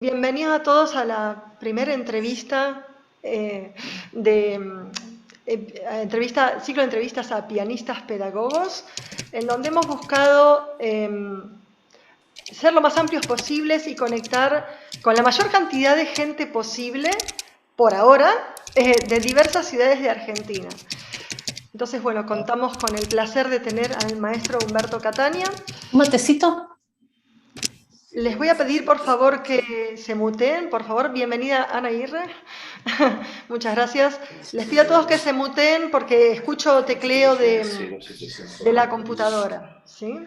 Bienvenidos a todos a la primera entrevista de ciclo de entrevistas a pianistas pedagogos, en donde hemos buscado ser lo más amplios posibles y conectar con la mayor cantidad de gente posible, por ahora, de diversas ciudades de Argentina. Entonces, bueno, contamos con el placer de tener al maestro Humberto Catania. ¿Un matecito? Les voy a pedir, por favor, que se muteen. Por favor, bienvenida Ana Aguirre. Muchas gracias. Les pido a todos que se muteen porque escucho tecleo de la computadora. ¿Sí?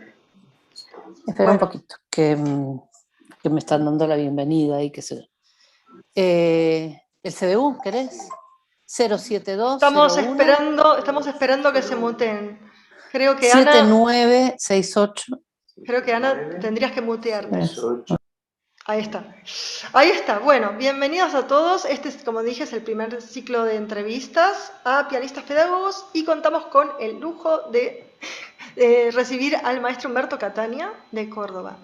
Espera un Bueno, poquito, que me están dando la bienvenida y qué sé yo. ¿El CBU, querés? 07201 estamos esperando que se muteen. Creo que Ana, 7968. tendrías que mutearte. Ahí está. Ahí está. Bueno, bienvenidos a todos. Este, como dije, es el primer ciclo de entrevistas a pianistas pedagogos y contamos con el lujo de recibir al maestro Humberto Catania de Córdoba.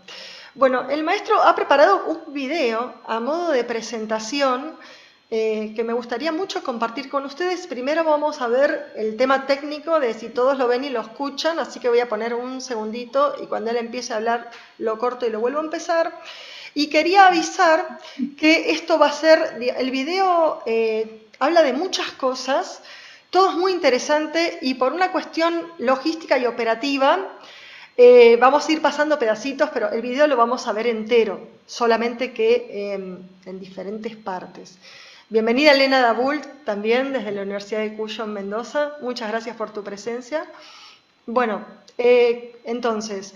Bueno, el maestro ha preparado un video a modo de presentación que me gustaría mucho compartir con ustedes. Primero vamos a ver el tema técnico de si todos lo ven y lo escuchan, así que voy a poner un segundito y cuando él empiece a hablar lo corto y lo vuelvo a empezar. Y quería avisar que esto va a ser, el video habla de muchas cosas, todo es muy interesante y por una cuestión logística y operativa vamos a ir pasando pedacitos, pero el video lo vamos a ver entero, solamente que en diferentes partes. Bienvenida Elena Dabult, también desde la Universidad de Cuyo en Mendoza. Muchas gracias por tu presencia. Bueno, entonces,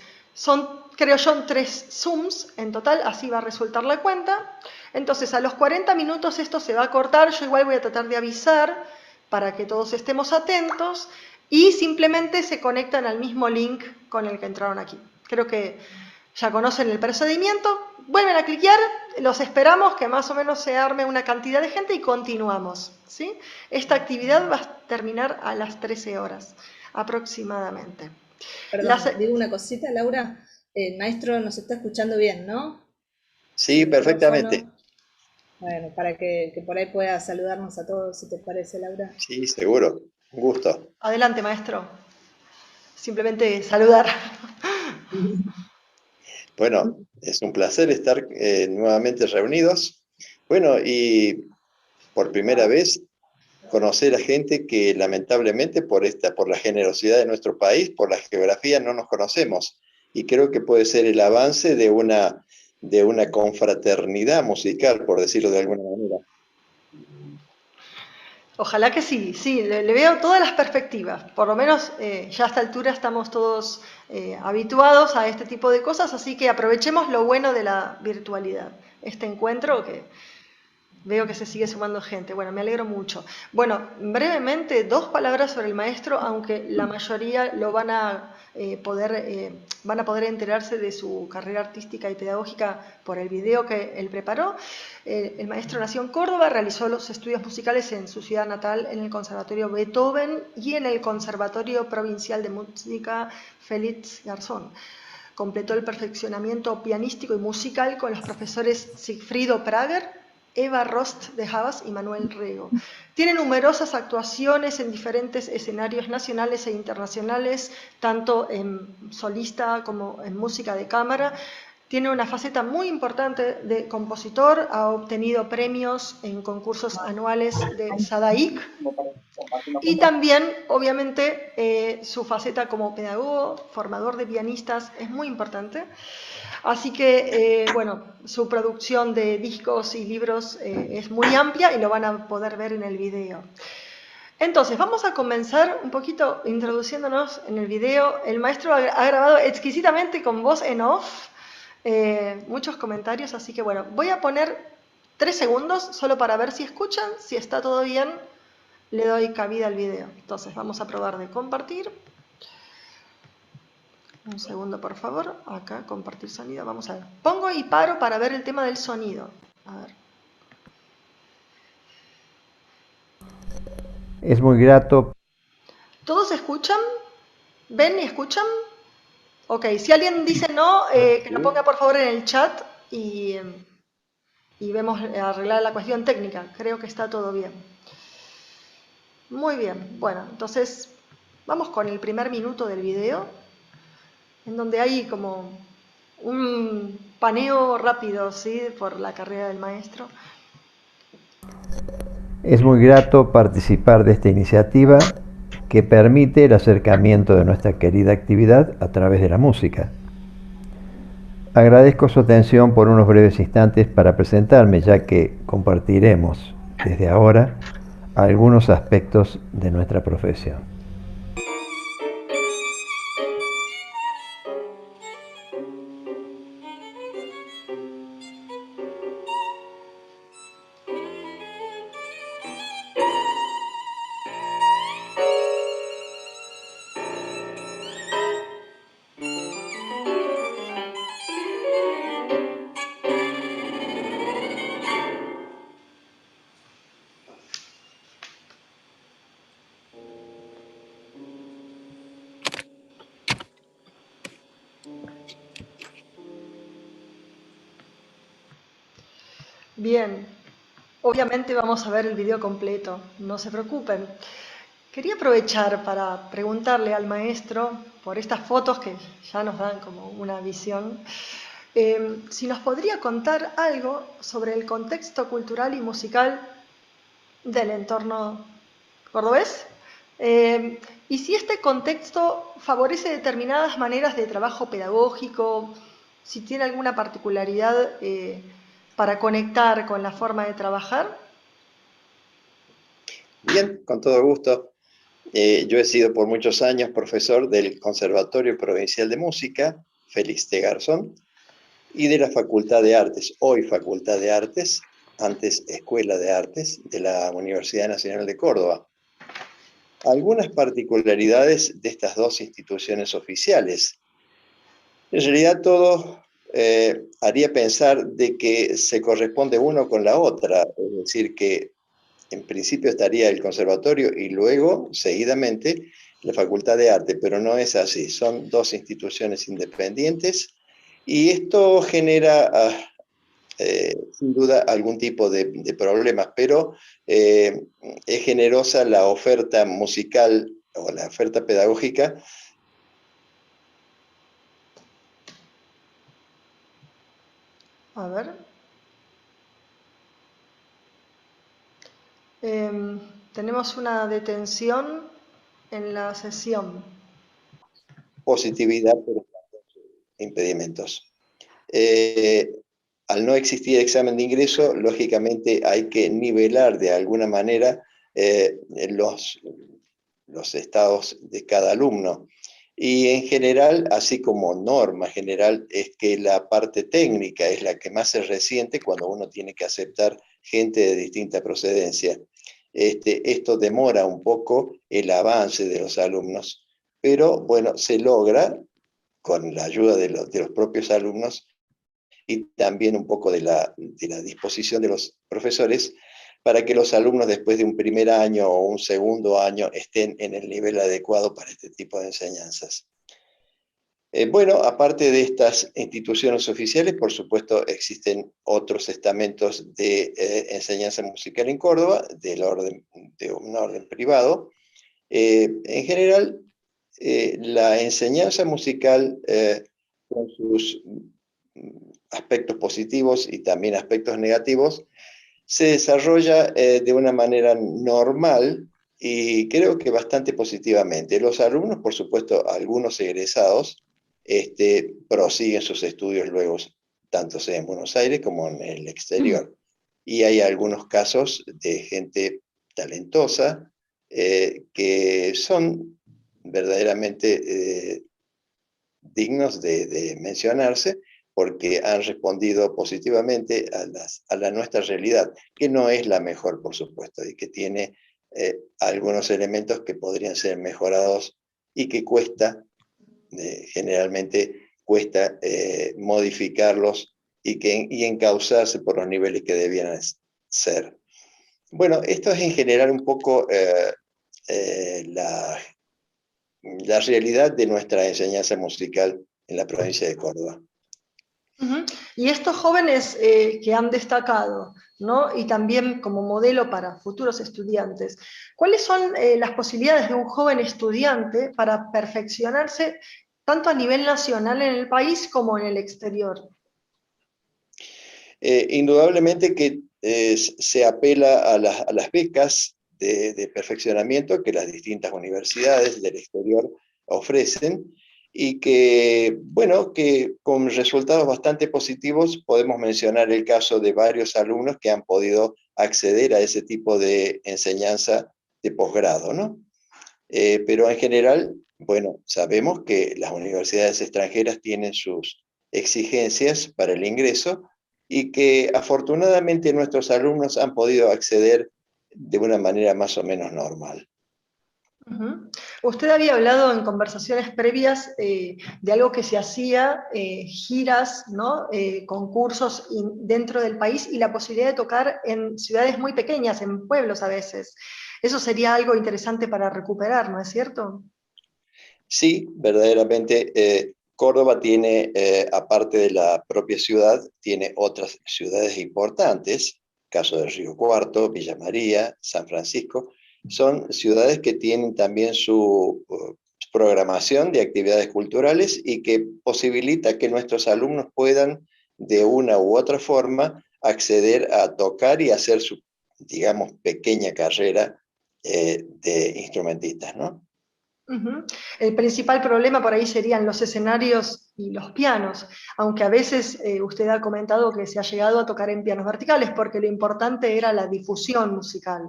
creo yo, 3 Zooms en total, así va a resultar la cuenta. Entonces, a los 40 minutos esto se va a cortar, yo igual voy a tratar de avisar para que todos estemos atentos y simplemente se conectan al mismo link con el que entraron aquí. Creo que ya conocen el procedimiento, vuelven a cliquear, los esperamos que más o menos se arme una cantidad de gente y continuamos, ¿sí? Esta actividad va a terminar a las 13 horas aproximadamente. Perdón, digo una cosita, Laura. El maestro nos está escuchando bien, ¿no? Sí, El perfectamente. micrófono. Bueno, para que por ahí pueda saludarnos a todos, si te parece, Laura. Sí, seguro. Un gusto. Adelante, maestro. Simplemente saludar. Bueno, es un placer estar nuevamente reunidos. Bueno, y por primera vez conocer a gente que lamentablemente por la generosidad de nuestro país, por la geografía, no nos conocemos. Y creo que puede ser el avance de una confraternidad musical, por decirlo de alguna manera. Ojalá que sí, sí, le veo todas las perspectivas. Por lo menos ya a esta altura estamos todos habituados a este tipo de cosas, así que aprovechemos lo bueno de la virtualidad. Este encuentro que veo que se sigue sumando gente. Bueno, me alegro mucho. Bueno, brevemente, 2 palabras sobre el maestro, aunque la mayoría lo van a poder enterarse de su carrera artística y pedagógica por el video que él preparó. El maestro nació en Córdoba, realizó los estudios musicales en su ciudad natal, en el Conservatorio Beethoven y en el Conservatorio Provincial de Música Félix Garzón. Completó el perfeccionamiento pianístico y musical con los profesores Sigfrido Prager, Eva Rost de Havas y Manuel Rego. Tiene numerosas actuaciones en diferentes escenarios nacionales e internacionales, tanto en solista como en música de cámara. Tiene una faceta muy importante de compositor, ha obtenido premios en concursos anuales de SADAIC y también, obviamente, su faceta como pedagogo, formador de pianistas es muy importante. Así que, bueno, su producción de discos y libros es muy amplia y lo van a poder ver en el video. Entonces, vamos a comenzar un poquito introduciéndonos en el video. El maestro ha grabado exquisitamente con voz en off muchos comentarios, así que bueno, voy a poner 3 segundos solo para ver si escuchan, si está todo bien, le doy cabida al video. Entonces, vamos a probar de compartir. Un segundo, por favor. Acá, compartir sonido. Vamos a ver. Pongo y paro para ver el tema del sonido. A ver. Es muy grato. ¿Todos escuchan? ¿Ven y escuchan? Ok, si alguien dice no, que lo ponga por favor en el chat y y vemos arreglar la cuestión técnica. Creo que está todo bien. Muy bien, bueno, entonces vamos con el primer minuto del video, en donde hay como un paneo rápido, ¿sí?, por la carrera del maestro. Es muy grato participar de esta iniciativa que permite el acercamiento de nuestra querida actividad a través de la música. Agradezco su atención por unos breves instantes para presentarme, ya que compartiremos desde ahora algunos aspectos de nuestra profesión. Bien, obviamente vamos a ver el video completo, no se preocupen. Quería aprovechar para preguntarle al maestro, por estas fotos que ya nos dan como una visión, si nos podría contar algo sobre el contexto cultural y musical del entorno cordobés, y si este contexto favorece determinadas maneras de trabajo pedagógico, si tiene alguna particularidad para conectar con la forma de trabajar. Bien, con todo gusto. Yo he sido por muchos años profesor del Conservatorio Provincial de Música, Félix T. Garzón, y de la Facultad de Artes, hoy Facultad de Artes, antes Escuela de Artes, de la Universidad Nacional de Córdoba. Algunas particularidades de estas dos instituciones oficiales. En realidad todo haría pensar de que se corresponde uno con la otra, es decir, que en principio estaría el conservatorio y luego, seguidamente, la Facultad de Arte, pero no es así, son dos instituciones independientes y esto genera, sin duda, algún tipo de problemas, pero es generosa la oferta musical o la oferta pedagógica. A ver. Tenemos una detención en la sesión. Positividad por impedimentos. Al no existir examen de ingreso, lógicamente hay que nivelar de alguna manera los estados de cada alumno. Y en general, así como norma general, es que la parte técnica es la que más se resiente cuando uno tiene que aceptar gente de distinta procedencia. Esto demora un poco el avance de los alumnos, pero bueno, se logra con la ayuda de los propios alumnos y también un poco de la disposición de los profesores para que los alumnos después de un primer año o un segundo año estén en el nivel adecuado para este tipo de enseñanzas. Bueno, aparte de estas instituciones oficiales, por supuesto, existen otros estamentos de enseñanza musical en Córdoba, de un orden privado. En general, la enseñanza musical, con sus aspectos positivos y también aspectos negativos, se desarrolla de una manera normal y creo que bastante positivamente. Los alumnos, por supuesto, algunos egresados, prosiguen sus estudios luego, tanto sea en Buenos Aires como en el exterior. Y hay algunos casos de gente talentosa que son verdaderamente dignos de mencionarse, porque han respondido positivamente a nuestra realidad, que no es la mejor, por supuesto, y que tiene algunos elementos que podrían ser mejorados y que generalmente cuesta modificarlos y encauzarse por los niveles que debieran ser. Bueno, esto es en general un poco la realidad de nuestra enseñanza musical en la provincia de Córdoba. Ujú. Y estos jóvenes que han destacado, ¿no? Y también como modelo para futuros estudiantes, ¿cuáles son las posibilidades de un joven estudiante para perfeccionarse tanto a nivel nacional en el país como en el exterior? Indudablemente que se apela a las becas de perfeccionamiento que las distintas universidades del exterior ofrecen y que, bueno, que con resultados bastante positivos podemos mencionar el caso de varios alumnos que han podido acceder a ese tipo de enseñanza de posgrado, ¿no? Pero en general, bueno, sabemos que las universidades extranjeras tienen sus exigencias para el ingreso y que afortunadamente nuestros alumnos han podido acceder de una manera más o menos normal. Ujú. Usted había hablado en conversaciones previas de algo que se hacía, giras, ¿no? Concursos dentro del país y la posibilidad de tocar en ciudades muy pequeñas, en pueblos a veces. Eso sería algo interesante para recuperar, ¿no es cierto? Sí, verdaderamente, Córdoba tiene, aparte de la propia ciudad, tiene otras ciudades importantes, caso de Río Cuarto, Villa María, San Francisco, son ciudades que tienen también su programación de actividades culturales y que posibilita que nuestros alumnos puedan, de una u otra forma, acceder a tocar y hacer su, digamos, pequeña carrera de instrumentistas, ¿no? Ujú. El principal problema por ahí serían los escenarios y los pianos, aunque a veces usted ha comentado que se ha llegado a tocar en pianos verticales, porque lo importante era la difusión musical.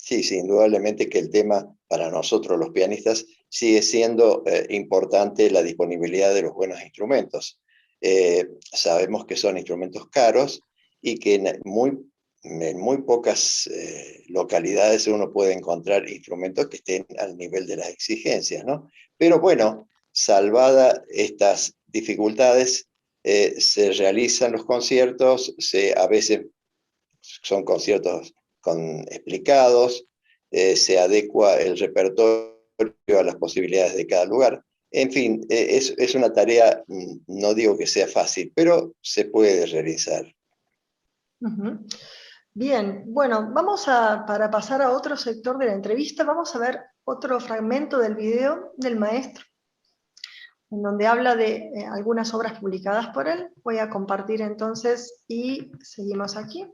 Sí, sí, indudablemente que el tema para nosotros los pianistas sigue siendo importante la disponibilidad de los buenos instrumentos. Sabemos que son instrumentos caros y que en muy pocas localidades uno puede encontrar instrumentos que estén al nivel de las exigencias, ¿no? Pero bueno, salvada estas dificultades, se realizan los conciertos, a veces son conciertos explicados, se adecua el repertorio a las posibilidades de cada lugar. En fin, es una tarea, no digo que sea fácil, pero se puede realizar. Ujú. Bien, bueno, para pasar a otro sector de la entrevista, vamos a ver otro fragmento del video del maestro, en donde habla de algunas obras publicadas por él. Voy a compartir entonces y seguimos aquí.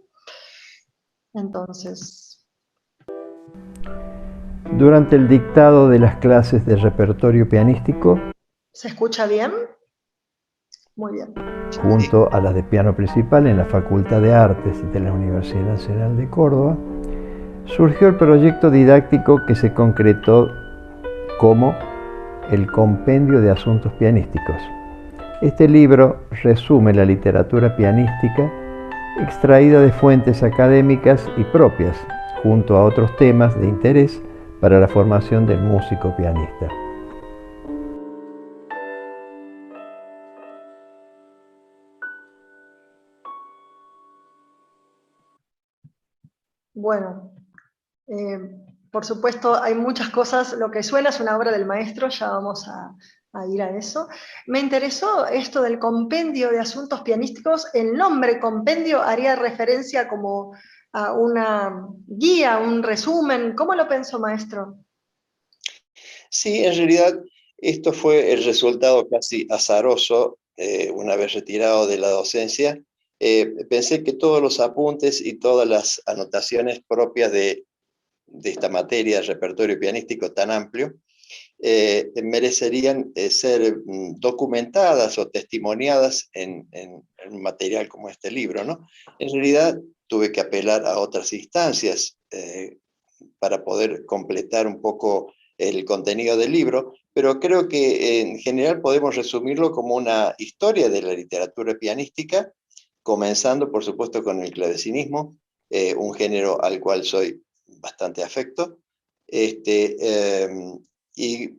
Entonces, Durante el dictado de las clases de repertorio pianístico, ¿se escucha bien? Muy bien. junto a las de piano principal en la Facultad de Artes de la Universidad Nacional de Córdoba, surgió el proyecto didáctico que se concretó como el Compendio de Asuntos Pianísticos. Este libro resume la literatura pianística extraída de fuentes académicas y propias, junto a otros temas de interés para la formación del músico pianista. Bueno, eh, por supuesto hay muchas cosas, lo que suena es una obra del maestro, ya vamos a ir a eso. Me interesó esto del compendio de asuntos pianísticos, el nombre compendio haría referencia como a una guía, un resumen, ¿cómo lo pensó, maestro? Sí, en realidad esto fue el resultado casi azaroso, una vez retirado de la docencia. Pensé que todos los apuntes y todas las anotaciones propias de esta materia, el repertorio pianístico tan amplio, merecerían ser documentadas o testimoniadas en un material como este libro, ¿no? En realidad tuve que apelar a otras instancias para poder completar un poco el contenido del libro, pero creo que en general podemos resumirlo como una historia de la literatura pianística, comenzando por supuesto con el clavecinismo, un género al cual soy bastante afecto, y,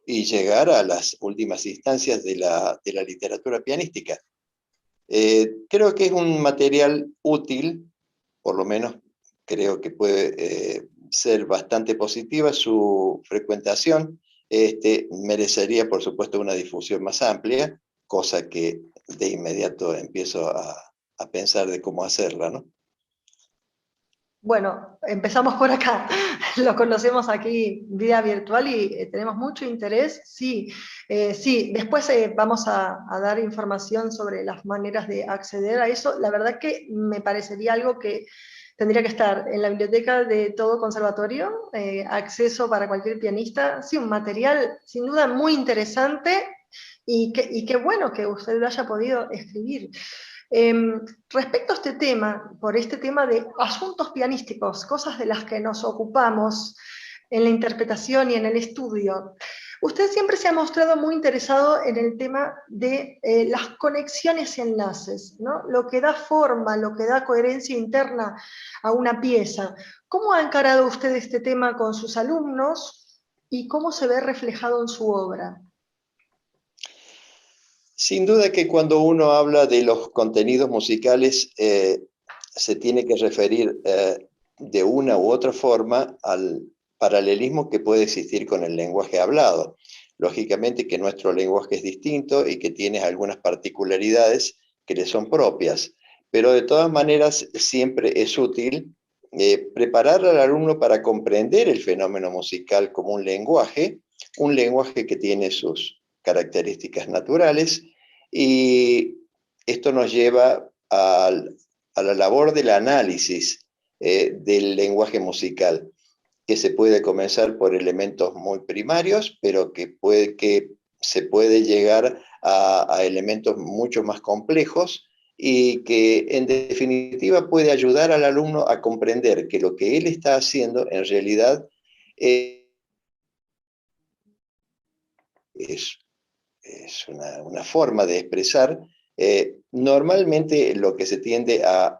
y llegar a las últimas instancias de la literatura pianística. Creo que es un material útil, por lo menos creo que puede ser bastante positiva su frecuentación. Merecería, por supuesto, una difusión más amplia, cosa que de inmediato empiezo a pensar de cómo hacerla, ¿no? Bueno, empezamos por acá. Lo conocemos aquí vía virtual y tenemos mucho interés. Sí, sí. Después vamos a dar información sobre las maneras de acceder a eso. La verdad que me parecería algo que tendría que estar en la biblioteca de todo conservatorio, acceso para cualquier pianista. Sí, un material sin duda muy interesante y qué bueno que usted lo haya podido escribir. Respecto a este tema, por este tema de asuntos pianísticos, cosas de las que nos ocupamos en la interpretación y en el estudio, usted siempre se ha mostrado muy interesado en el tema de las conexiones y enlaces, ¿no? Lo que da forma, lo que da coherencia interna a una pieza. ¿Cómo ha encarado usted este tema con sus alumnos y cómo se ve reflejado en su obra? Sin duda que cuando uno habla de los contenidos musicales, se tiene que referir de una u otra forma al paralelismo que puede existir con el lenguaje hablado. Lógicamente que nuestro lenguaje es distinto y que tiene algunas particularidades que le son propias, pero de todas maneras siempre es útil preparar al alumno para comprender el fenómeno musical como un lenguaje que tiene sus características naturales, y esto nos lleva a la labor del análisis del lenguaje musical, que se puede comenzar por elementos muy primarios, pero que se puede llegar a elementos mucho más complejos y que en definitiva puede ayudar al alumno a comprender que lo que él está haciendo en realidad es una forma de expresar normalmente lo que se tiende a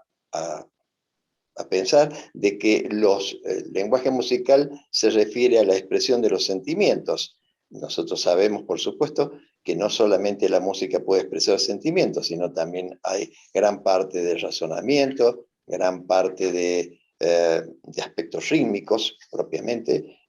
pensar de que el lenguaje musical se refiere a la expresión de los sentimientos. Nosotros sabemos, por supuesto, que no solamente la música puede expresar sentimientos, sino también hay gran parte de razonamiento, gran parte de aspectos rítmicos propiamente,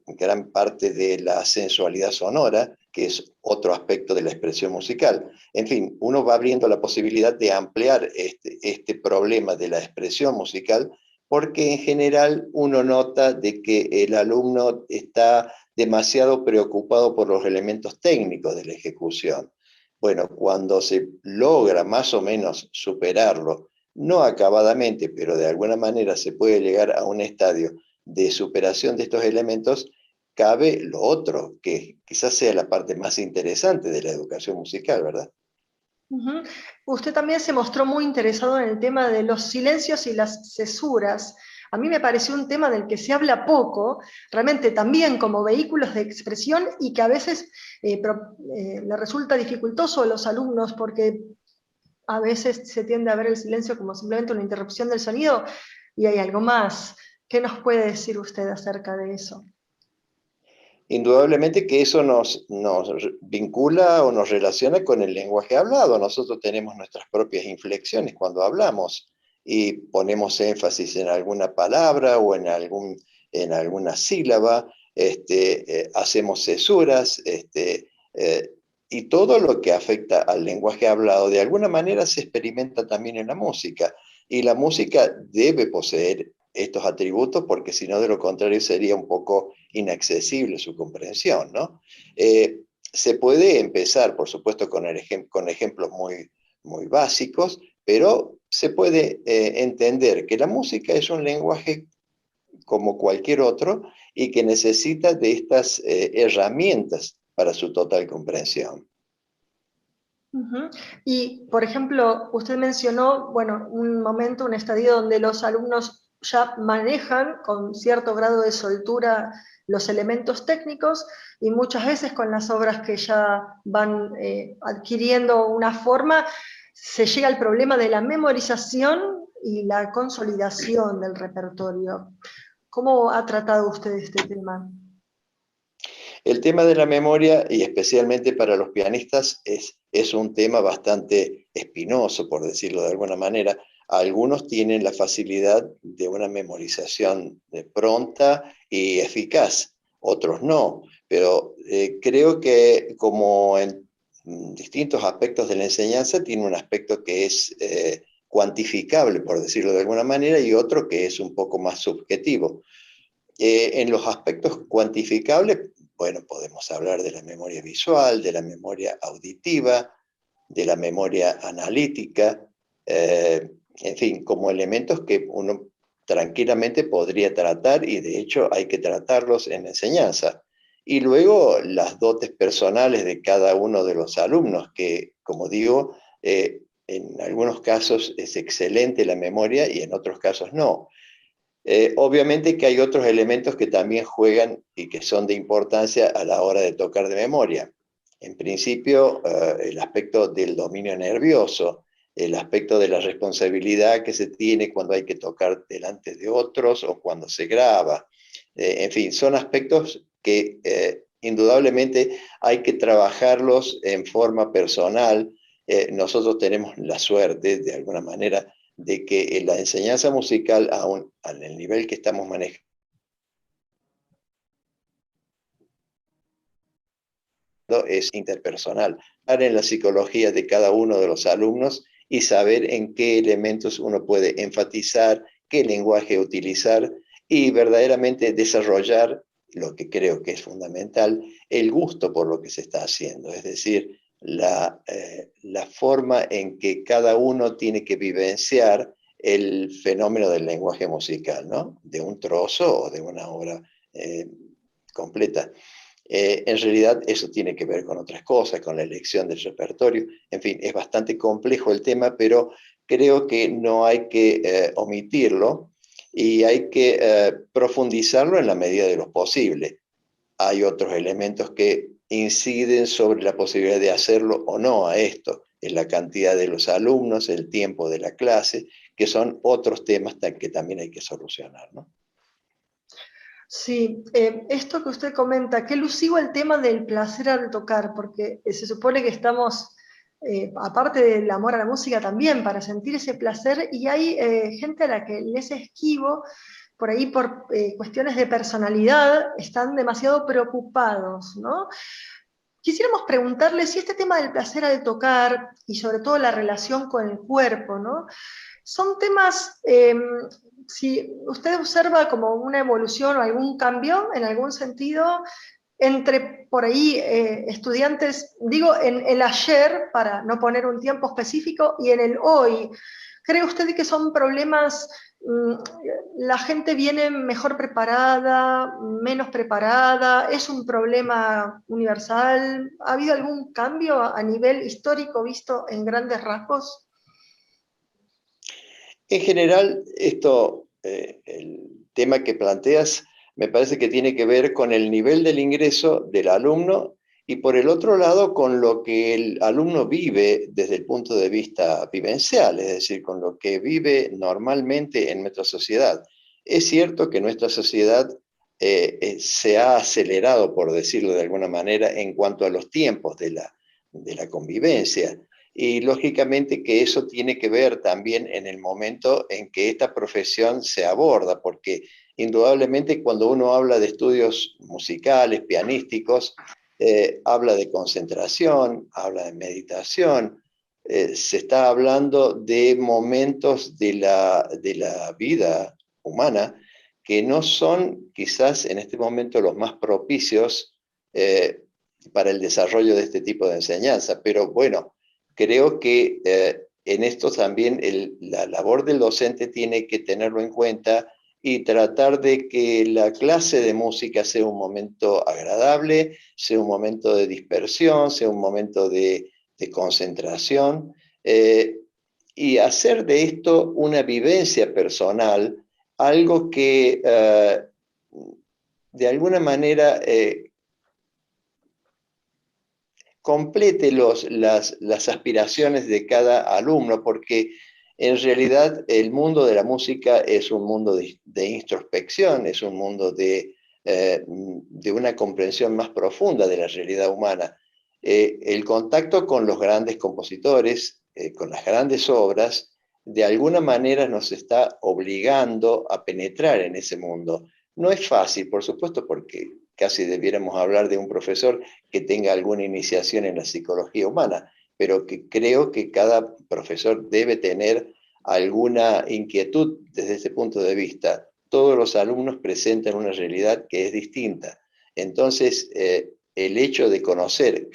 gran parte de la sensualidad sonora, que es otro aspecto de la expresión musical. En fin, uno va abriendo la posibilidad de ampliar este problema de la expresión musical, porque en general uno nota de que el alumno está demasiado preocupado por los elementos técnicos de la ejecución. Bueno, cuando se logra más o menos superarlo, no acabadamente, pero de alguna manera se puede llegar a un estadio de superación de estos elementos, cabe lo otro, que quizás sea la parte más interesante de la educación musical, ¿verdad? Uh-huh. Usted también se mostró muy interesado en el tema de los silencios y las cesuras. A mí me pareció un tema del que se habla poco, realmente también como vehículos de expresión, y que a veces le resulta dificultoso a los alumnos porque a veces se tiende a ver el silencio como simplemente una interrupción del sonido y hay algo más. ¿Qué nos puede decir usted acerca de eso? Indudablemente que eso nos vincula o nos relaciona con el lenguaje hablado. Nosotros tenemos nuestras propias inflexiones cuando hablamos y ponemos énfasis en alguna palabra o en alguna sílaba, hacemos cesuras, y todo lo que afecta al lenguaje hablado de alguna manera se experimenta también en la música, y la música debe poseer estos atributos porque si no, de lo contrario sería un poco inaccesible su comprensión, ¿no? Se puede empezar, por supuesto, con ejemplos muy, muy básicos, pero se puede entender que la música es un lenguaje como cualquier otro y que necesita de estas herramientas para su total comprensión. Uh-huh. Y, por ejemplo, usted mencionó, bueno, un momento, un estadio donde los alumnos ya manejan con cierto grado de soltura los elementos técnicos, y muchas veces con las obras que ya van adquiriendo una forma, se llega al problema de la memorización y la consolidación del repertorio. ¿Cómo ha tratado usted este tema? El tema de la memoria, y especialmente para los pianistas, es un tema bastante espinoso, por decirlo de alguna manera. Algunos tienen la facilidad de una memorización pronta y eficaz, otros no. Pero creo que como en distintos aspectos de la enseñanza, tiene un aspecto que es cuantificable, por decirlo de alguna manera, y otro que es un poco más subjetivo. En los aspectos cuantificables, bueno, podemos hablar de la memoria visual, de la memoria auditiva, de la memoria analítica, en fin, como elementos que uno tranquilamente podría tratar, y de hecho hay que tratarlos en enseñanza. Y luego las dotes personales de cada uno de los alumnos, que, como digo, en algunos casos es excelente la memoria y en otros casos no. Obviamente que hay otros elementos que también juegan y que son de importancia a la hora de tocar de memoria. En principio, el aspecto del dominio nervioso, el aspecto de la responsabilidad que se tiene cuando hay que tocar delante de otros o cuando se graba. En fin, son aspectos que indudablemente hay que trabajarlos en forma personal. Nosotros tenemos la suerte, de alguna manera, de que la enseñanza musical, aún en el nivel que estamos manejando, es interpersonal. Estar en la psicología de cada uno de los alumnos y saber en qué elementos uno puede enfatizar, qué lenguaje utilizar y verdaderamente desarrollar lo que creo que es fundamental, el gusto por lo que se está haciendo, es decir, la forma en que cada uno tiene que vivenciar el fenómeno del lenguaje musical, ¿no? De un trozo o de una obra completa. En realidad eso tiene que ver con otras cosas, con la elección del repertorio. En fin, es bastante complejo el tema, pero creo que no hay que omitirlo y hay que profundizarlo en la medida de lo posible. Hay otros elementos que inciden sobre la posibilidad de hacerlo o no a esto, en la cantidad de los alumnos, el tiempo de la clase, que son otros temas que también hay que solucionar, ¿no? Sí, esto que usted comenta, qué elusivo el tema del placer al tocar, porque se supone que estamos, aparte del amor a la música, también para sentir ese placer, y hay gente a la que les esquivo, por ahí por cuestiones de personalidad, están demasiado preocupados, ¿no? Quisiéramos preguntarle si este tema del placer al tocar, y sobre todo la relación con el cuerpo, ¿no? Son temas, si usted observa como una evolución o algún cambio en algún sentido entre por ahí estudiantes, digo en el ayer, para no poner un tiempo específico, y en el hoy. ¿Cree usted que son problemas, la gente viene mejor preparada, menos preparada? ¿Es un problema universal? ¿Ha habido algún cambio a nivel histórico visto en grandes rasgos? En general, el tema que planteas me parece que tiene que ver con el nivel del ingreso del alumno y por el otro lado con lo que el alumno vive desde el punto de vista vivencial, es decir, con lo que vive normalmente en nuestra sociedad. Es cierto que nuestra sociedad se ha acelerado, por decirlo de alguna manera, en cuanto a los tiempos de la convivencia. Y lógicamente que eso tiene que ver también en el momento en que esta profesión se aborda, porque indudablemente cuando uno habla de estudios musicales, pianísticos, habla de concentración, habla de meditación, se está hablando de momentos de la vida humana que no son quizás en este momento los más propicios para el desarrollo de este tipo de enseñanza, pero bueno, creo que en esto también la labor del docente tiene que tenerlo en cuenta y tratar de que la clase de música sea un momento agradable, sea un momento de dispersión, sea un momento de concentración, y hacer de esto una vivencia personal, algo que de alguna manera complete las aspiraciones de cada alumno, porque en realidad el mundo de la música es un mundo de introspección, es un mundo de una comprensión más profunda de la realidad humana. El contacto con los grandes compositores, con las grandes obras, de alguna manera nos está obligando a penetrar en ese mundo. No es fácil, por supuesto, porque casi debiéramos hablar de un profesor que tenga alguna iniciación en la psicología humana, pero que creo que cada profesor debe tener alguna inquietud desde ese punto de vista. Todos los alumnos presentan una realidad que es distinta. Entonces, el hecho de conocer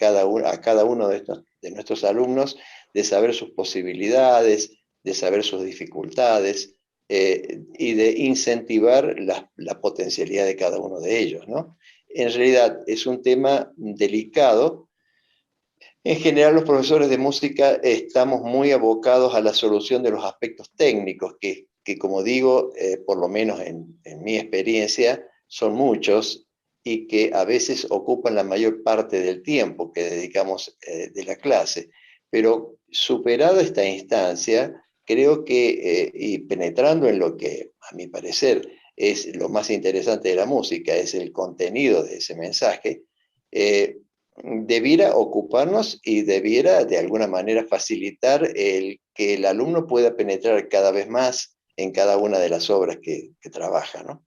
a cada uno de nuestros alumnos, de saber sus posibilidades, de saber sus dificultades, y de incentivar la potencialidad de cada uno de ellos, ¿no? En realidad es un tema delicado. En general, los profesores de música estamos muy abocados a la solución de los aspectos técnicos, que como digo, por lo menos en mi experiencia, son muchos y que a veces ocupan la mayor parte del tiempo que dedicamos de la clase. Pero superada esta instancia, creo que, y penetrando en lo que, a mi parecer, es lo más interesante de la música, es el contenido de ese mensaje, debiera ocuparnos y debiera de alguna manera facilitar el que el alumno pueda penetrar cada vez más en cada una de las obras que trabaja, ¿no?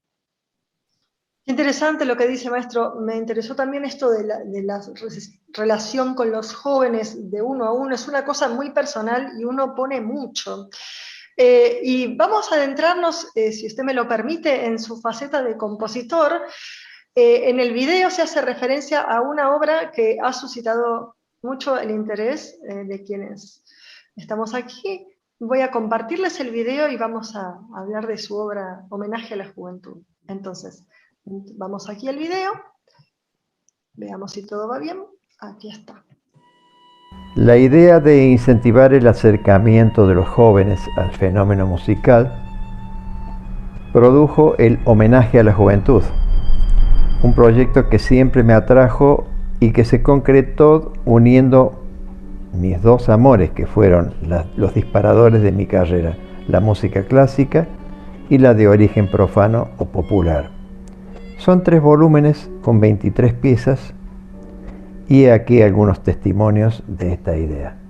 Qué interesante lo que dice, maestro. Me interesó también esto de la relación con los jóvenes de uno a uno. Es una cosa muy personal y uno pone mucho. Y vamos a adentrarnos, si usted me lo permite, en su faceta de compositor. En el video se hace referencia a una obra que ha suscitado mucho el interés de quienes estamos aquí. Voy a compartirles el video y vamos a hablar de su obra Homenaje a la Juventud. Entonces, vamos aquí al video, veamos si todo va bien. Aquí está. La idea de incentivar el acercamiento de los jóvenes al fenómeno musical produjo el Homenaje a la Juventud, un proyecto que siempre me atrajo y que se concretó uniendo mis dos amores, que fueron los disparadores de mi carrera, la música clásica y la de origen profano o popular. Son 3 volúmenes con 23 piezas y aquí algunos testimonios de esta idea.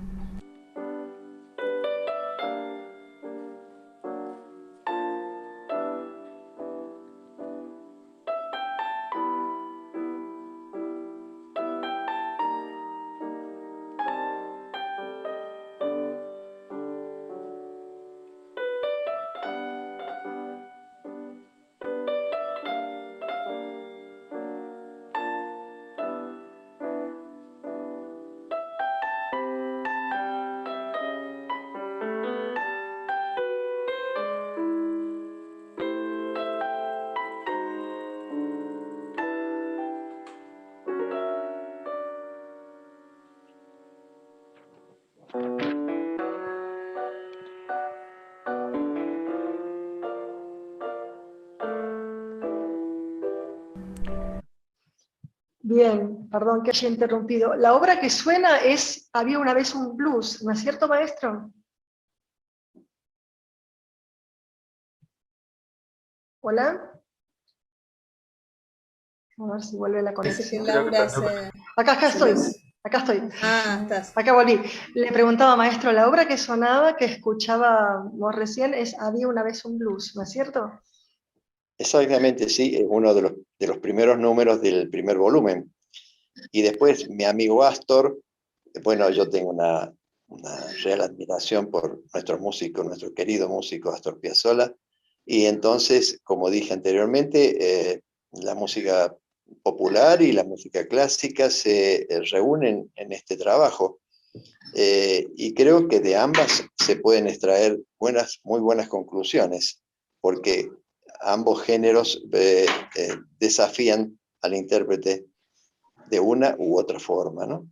Bien, perdón que haya interrumpido. La obra que suena es Había una vez un blues, ¿no es cierto, maestro? ¿Hola? A ver si vuelve la conexión. Acá estoy. Acá estoy. Ah, estás. Acá volví. Le preguntaba, maestro, la obra que sonaba, que escuchábamos recién, es Había una vez un blues, ¿no es cierto? Exactamente, sí, es uno de los primeros números del primer volumen. Y después mi amigo Astor, bueno, yo tengo una real admiración por nuestro músico, nuestro querido músico Astor Piazzolla, y entonces, como dije anteriormente, la música popular y la música clásica se reúnen en este trabajo, y creo que de ambas se pueden extraer muy buenas conclusiones, porque ambos géneros desafían al intérprete de una u otra forma, ¿no?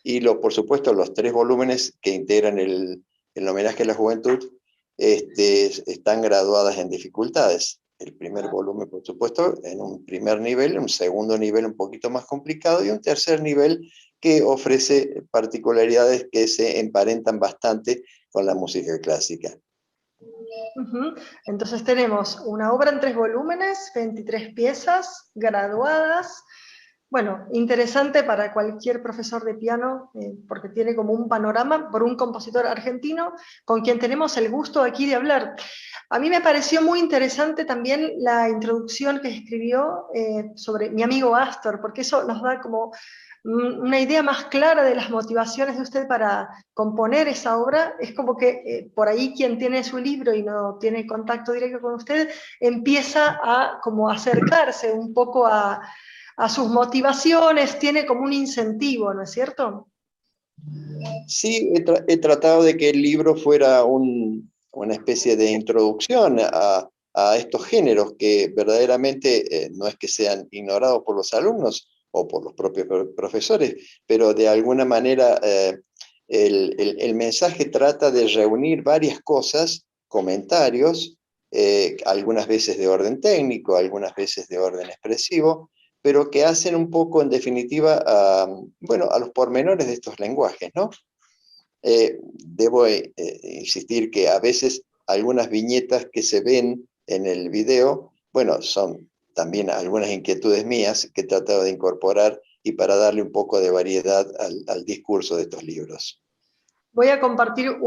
Y por supuesto, los 3 volúmenes que integran el Homenaje a la Juventud están graduadas en dificultades. El primer volumen, por supuesto, en un primer nivel, un segundo nivel un poquito más complicado y un tercer nivel que ofrece particularidades que se emparentan bastante con la música clásica. Entonces tenemos una obra en 3 volúmenes, 23 piezas graduadas. bueno, interesante para cualquier profesor de piano, porque tiene como un panorama por un compositor argentino con quien tenemos el gusto aquí de hablar. A mí me pareció muy interesante también la introducción que escribió sobre mi amigo Astor, porque eso nos da como una idea más clara de las motivaciones de usted para componer esa obra. Es como que por ahí quien tiene su libro y no tiene contacto directo con usted, empieza a como acercarse un poco a sus motivaciones, tiene como un incentivo, ¿no es cierto? Sí, he tratado de que el libro fuera una especie de introducción a estos géneros que verdaderamente no es que sean ignorados por los alumnos o por los propios profesores, pero de alguna manera el mensaje trata de reunir varias cosas, comentarios, algunas veces de orden técnico, algunas veces de orden expresivo, pero que hacen un poco, en definitiva, bueno, a los pormenores de estos lenguajes, ¿no? Debo insistir que a veces algunas viñetas que se ven en el video, bueno, son también algunas inquietudes mías que he tratado de incorporar y para darle un poco de variedad al discurso de estos libros. Voy a compartir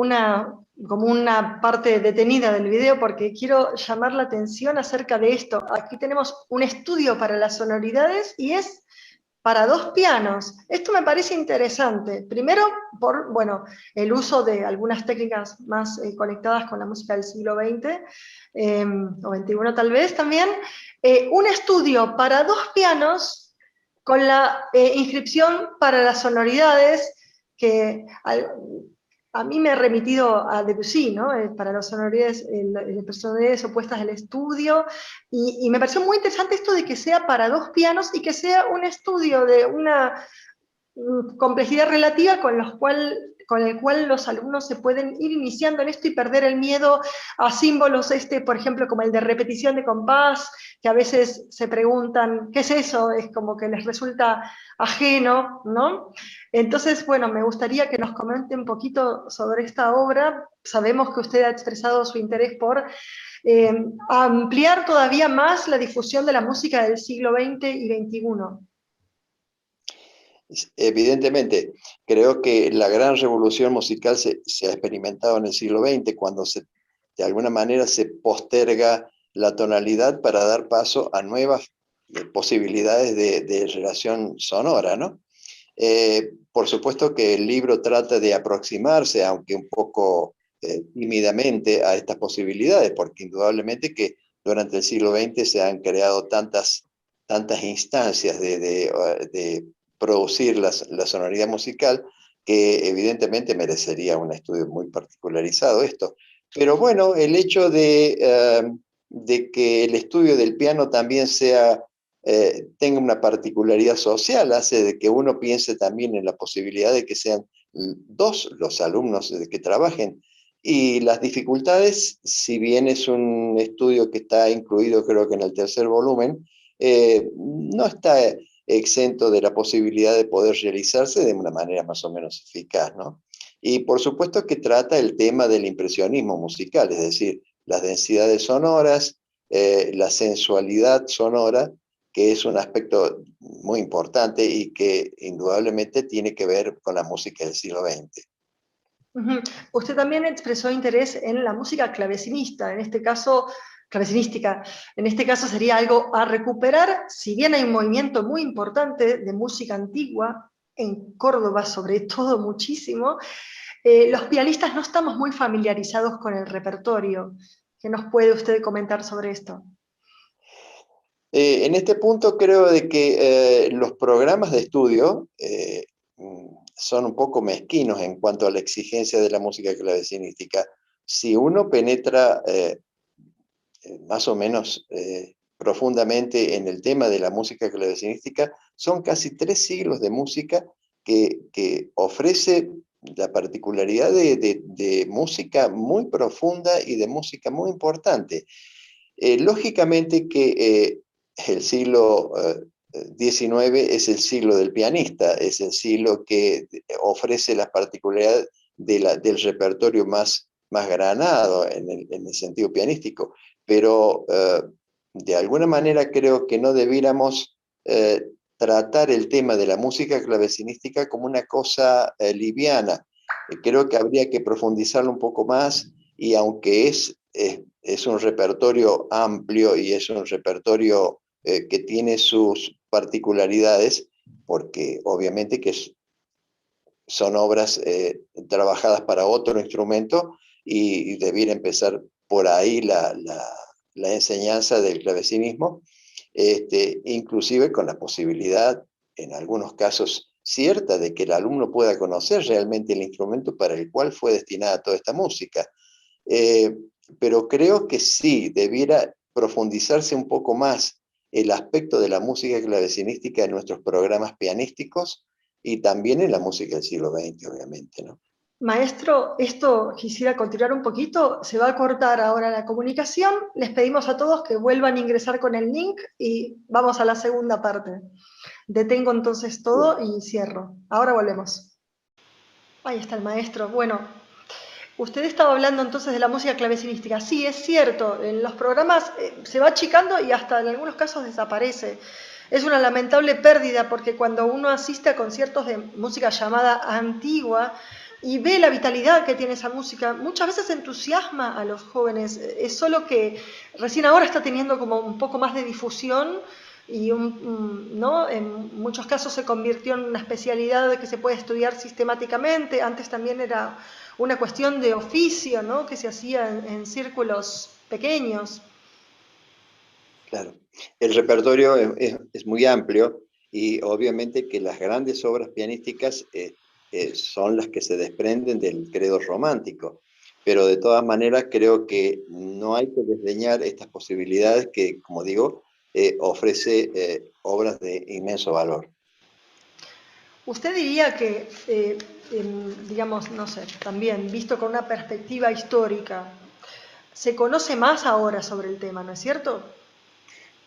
como una parte detenida del video porque quiero llamar la atención acerca de esto. Aquí tenemos un estudio para las sonoridades y es para 2 pianos. Esto me parece interesante. Primero, por bueno, el uso de algunas técnicas más conectadas con la música del siglo XX, o XXI tal vez también. Un estudio para 2 pianos con la inscripción para las sonoridades, que a mí me ha remitido a Debussy, ¿no? Para las sonoridades, sonoridades opuestas del estudio, y me pareció muy interesante esto de que sea para 2 pianos y que sea un estudio de una complejidad relativa con el cual los alumnos se pueden ir iniciando en esto y perder el miedo a símbolos, por ejemplo, como el de repetición de compás, que a veces se preguntan, ¿qué es eso? Es como que les resulta ajeno, ¿no? Entonces, bueno, me gustaría que nos comente un poquito sobre esta obra. Sabemos que usted ha expresado su interés por ampliar todavía más la difusión de la música del siglo XX y XXI. Evidentemente, creo que la gran revolución musical se ha experimentado en el siglo XX, cuando de alguna manera se posterga la tonalidad para dar paso a nuevas posibilidades de relación sonora, ¿no? Por supuesto que el libro trata de aproximarse, aunque un poco tímidamente, a estas posibilidades, porque indudablemente que durante el siglo XX se han creado tantas instancias de producir la sonoridad musical, que evidentemente merecería un estudio muy particularizado esto. Pero bueno, el hecho de que el estudio del piano también tenga una particularidad social, hace de que uno piense también en la posibilidad de que sean 2 los alumnos que trabajen. Y las dificultades, si bien es un estudio que está incluido creo que en el 3er volumen, no está exento de la posibilidad de poder realizarse de una manera más o menos eficaz, ¿no? Y por supuesto que trata el tema del impresionismo musical, es decir, las densidades sonoras, la sensualidad sonora, que es un aspecto muy importante y que indudablemente tiene que ver con la música del siglo XX. Usted también expresó interés en la música clavecinista, en este caso clavecinística. En este caso sería algo a recuperar, si bien hay un movimiento muy importante de música antigua, en Córdoba sobre todo muchísimo, los pianistas no estamos muy familiarizados con el repertorio. ¿Qué nos puede usted comentar sobre esto? En este punto creo de que los programas de estudio son un poco mezquinos en cuanto a la exigencia de la música clavecinística. Si uno penetra más o menos profundamente en el tema de la música clavecinística, son casi 3 siglos de música que ofrece la particularidad de música muy profunda y de música muy importante. Lógicamente que el siglo XIX es el siglo del pianista, es el siglo que ofrece las particularidades del repertorio más granado en el sentido pianístico, pero de alguna manera creo que no debiéramos tratar el tema de la música clavecinística como una cosa liviana. Creo que habría que profundizarlo un poco más, y aunque es un repertorio amplio y es un repertorio que tiene sus particularidades, porque obviamente que son obras trabajadas para otro instrumento, y debiera empezar por ahí la enseñanza del clavecinismo, inclusive con la posibilidad, en algunos casos cierta, de que el alumno pueda conocer realmente el instrumento para el cual fue destinada toda esta música. Pero creo que sí, debiera profundizarse un poco más el aspecto de la música clavecinística en nuestros programas pianísticos, y también en la música del siglo XX, obviamente, ¿no? Maestro, esto quisiera continuar un poquito, se va a cortar ahora la comunicación, les pedimos a todos que vuelvan a ingresar con el link y vamos a la segunda parte. Detengo entonces todo y cierro. Ahora volvemos. Ahí está el maestro. Bueno, usted estaba hablando entonces de la música clavecinística. Sí, es cierto, en los programas se va achicando y hasta en algunos casos desaparece. Es una lamentable pérdida, porque cuando uno asiste a conciertos de música llamada antigua y ve la vitalidad que tiene esa música, muchas veces entusiasma a los jóvenes. Es solo que recién ahora está teniendo como un poco más de difusión, y ¿no? En muchos casos se convirtió en una especialidad que se puede estudiar sistemáticamente. Antes también era una cuestión de oficio, ¿no? Que se hacía en círculos pequeños. Claro, el repertorio es muy amplio, y obviamente que las grandes obras pianísticas son las que se desprenden del credo romántico, pero de todas maneras creo que no hay que desdeñar estas posibilidades que, como digo, ofrece obras de inmenso valor. ¿Usted diría que, digamos, no sé, también visto con una perspectiva histórica, se conoce más ahora sobre el tema, ¿no es cierto?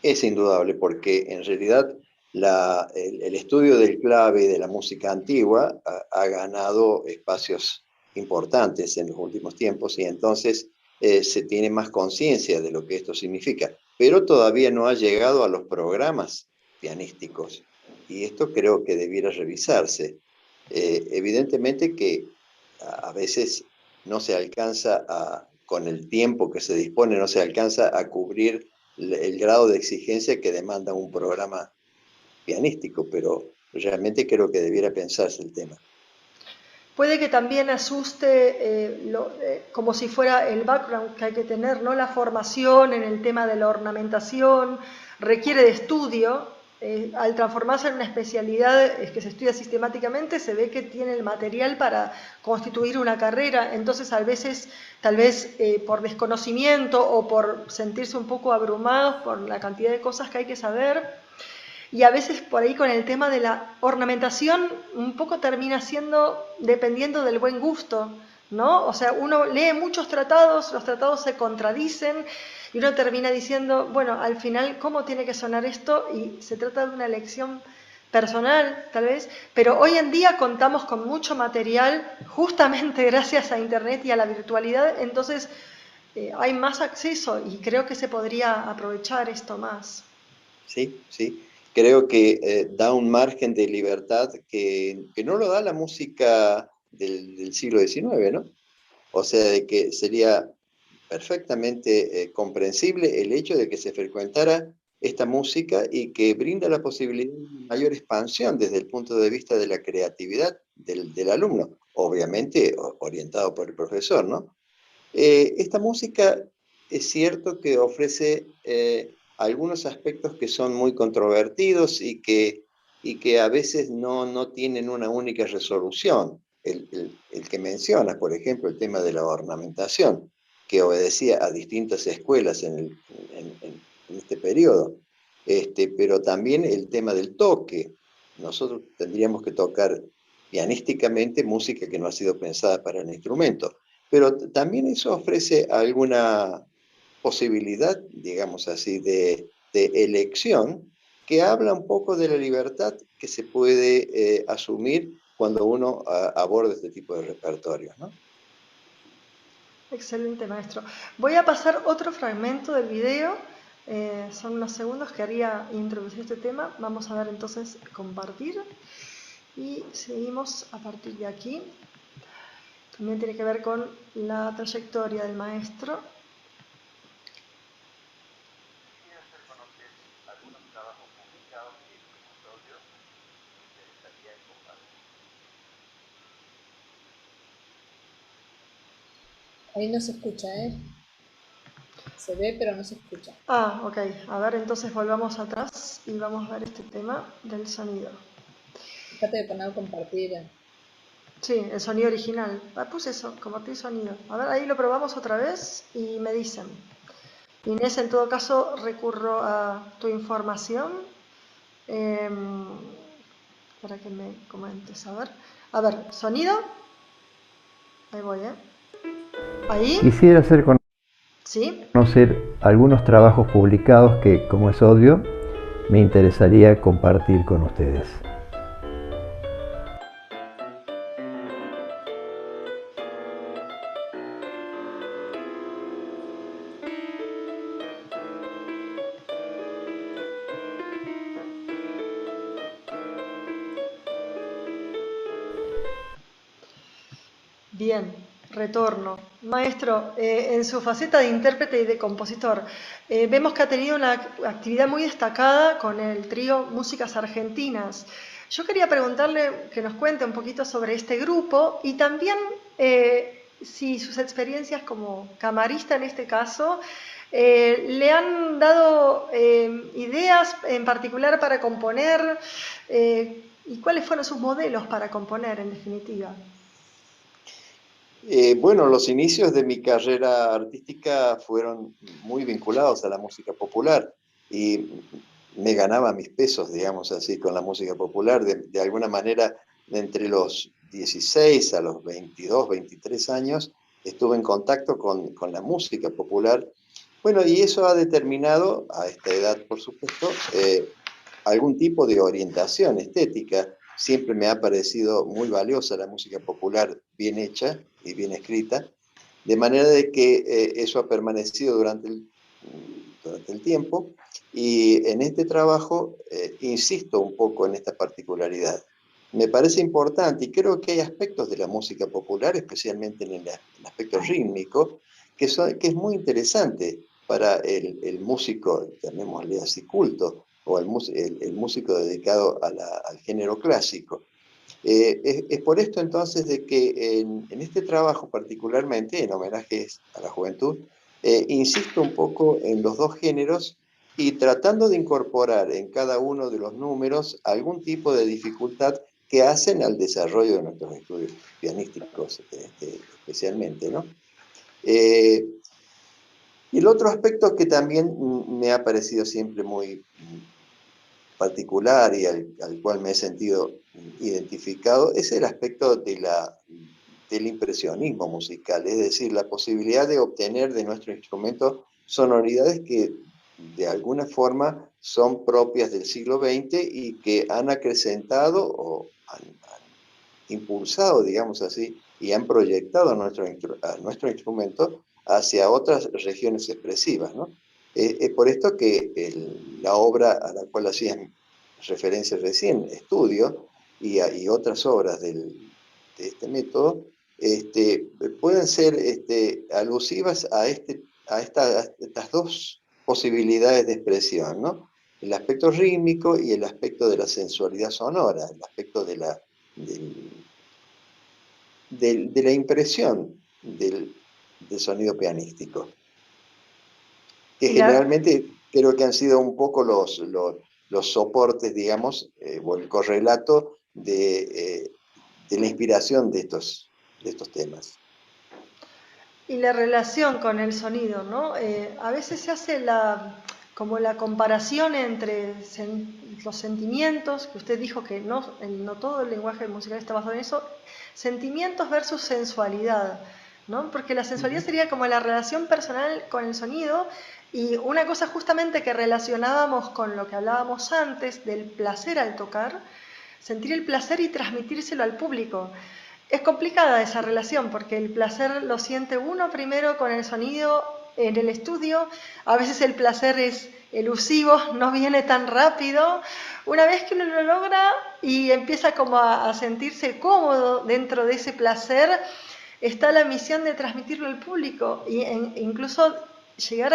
Es indudable, porque en realidad el estudio del clave y de la música antigua ha ganado espacios importantes en los últimos tiempos, y entonces se tiene más conciencia de lo que esto significa, pero todavía no ha llegado a los programas pianísticos, y esto creo que debiera revisarse. Evidentemente que a veces no se alcanza con el tiempo que se dispone, no se alcanza a cubrir el grado de exigencia que demanda un programa pianístico, pero realmente creo que debiera pensarse el tema. Puede que también asuste, como si fuera el background que hay que tener, ¿no? La formación en el tema de la ornamentación requiere de estudio. Al transformarse en una especialidad que se estudia sistemáticamente, se ve que tiene el material para constituir una carrera. Entonces, tal vez por desconocimiento o por sentirse un poco abrumados por la cantidad de cosas que hay que saber, y a veces por ahí con el tema de la ornamentación un poco termina siendo dependiendo del buen gusto, ¿no? O sea, uno lee muchos tratados, los tratados se contradicen y uno termina diciendo, bueno, al final, ¿cómo tiene que sonar esto? Y se trata de una elección personal, tal vez, pero hoy en día contamos con mucho material justamente gracias a Internet y a la virtualidad, entonces hay más acceso y creo que se podría aprovechar esto más. Sí, sí. Creo que da un margen de libertad que no lo da la música del siglo XIX, ¿no? O sea, de que sería perfectamente comprensible el hecho de que se frecuentara esta música, y que brinda la posibilidad de mayor expansión desde el punto de vista de la creatividad del alumno, obviamente orientado por el profesor, ¿no? Esta música es cierto que ofrece algunos aspectos que son muy controvertidos, y que a veces no tienen una única resolución. El que menciona, por ejemplo, el tema de la ornamentación, que obedecía a distintas escuelas en este periodo, pero también el tema del toque. Nosotros tendríamos que tocar pianísticamente música que no ha sido pensada para el instrumento, pero también eso ofrece alguna posibilidad, digamos así, de elección, que habla un poco de la libertad que se puede asumir cuando uno aborda este tipo de repertorios, ¿no? Excelente, maestro. Voy a pasar otro fragmento del video Son unos segundos que haría introducir este tema. Vamos a dar entonces compartir y seguimos a partir de aquí. También tiene que ver con la trayectoria del maestro. Ahí no se escucha, ¿eh? Se ve, pero no se escucha. Ah, ok. A ver, entonces volvamos atrás y vamos a ver este tema del sonido. Fíjate de poner compartir. Sí, el sonido original. Puse eso, compartir sonido. A ver, ahí lo probamos otra vez y me dicen. Inés, en todo caso, recurro a tu información para que me comentes. A ver, sonido. Ahí voy, ¿eh? Ahí. Quisiera hacer Sí. conocer algunos trabajos publicados que, como es obvio, me interesaría compartir con ustedes. Bien, retorno. Maestro, en su faceta de intérprete y de compositor, vemos que ha tenido una actividad muy destacada con el trío Músicas Argentinas. Yo quería preguntarle que nos cuente un poquito sobre este grupo y también si sus experiencias como camarista en este caso le han dado ideas en particular para componer y cuáles fueron sus modelos para componer en definitiva. Bueno, los inicios de mi carrera artística fueron muy vinculados a la música popular y me ganaba mis pesos, digamos así, con la música popular. De alguna manera, entre los 16 a los 22, 23 años, estuve en contacto con la música popular. Bueno, y eso ha determinado, a esta edad por supuesto, algún tipo de orientación estética. Siempre me ha parecido muy valiosa la música popular bien hecha y bien escrita, de manera de que eso ha permanecido durante el tiempo, y en este trabajo insisto un poco en esta particularidad. Me parece importante y creo que hay aspectos de la música popular, especialmente en el aspecto rítmico, que es muy interesante para el músico, llamémosle así, culto, o el músico dedicado al género clásico. Es por esto entonces de que en este trabajo particularmente, en homenajes a la juventud, insisto un poco en los dos géneros y tratando de incorporar en cada uno de los números algún tipo de dificultad que hacen al desarrollo de nuestros estudios pianísticos, especialmente, ¿no? Y el otro aspecto que también me ha parecido siempre muy particular y al cual me he sentido identificado es el aspecto del impresionismo musical, es decir, la posibilidad de obtener de nuestro instrumento sonoridades que de alguna forma son propias del siglo XX y que han acrecentado o han impulsado, digamos así, y han proyectado a nuestro instrumento hacia otras regiones expresivas, ¿no? Es por esto que la obra a la cual hacían referencia recién, Estudio, y otras obras de este método, pueden ser alusivas a estas dos posibilidades de expresión, ¿no? El aspecto rítmico y el aspecto de la sensualidad sonora, el aspecto de la impresión del sonido pianístico, que generalmente creo que han sido un poco los soportes, digamos, o el correlato de la inspiración de estos temas. Y la relación con el sonido, ¿no? A veces se hace como la comparación entre los sentimientos, que usted dijo que no todo el lenguaje musical está basado en eso, sentimientos versus sensualidad, ¿no? Porque la sensualidad sería como la relación personal con el sonido, y una cosa justamente que relacionábamos con lo que hablábamos antes del placer al tocar, sentir el placer y transmitírselo al público. Es complicada esa relación porque el placer lo siente uno primero con el sonido en el estudio. A veces el placer es elusivo, no viene tan rápido. Una vez que uno lo logra y empieza como a sentirse cómodo dentro de ese placer, está la misión de transmitirlo al público e incluso llegar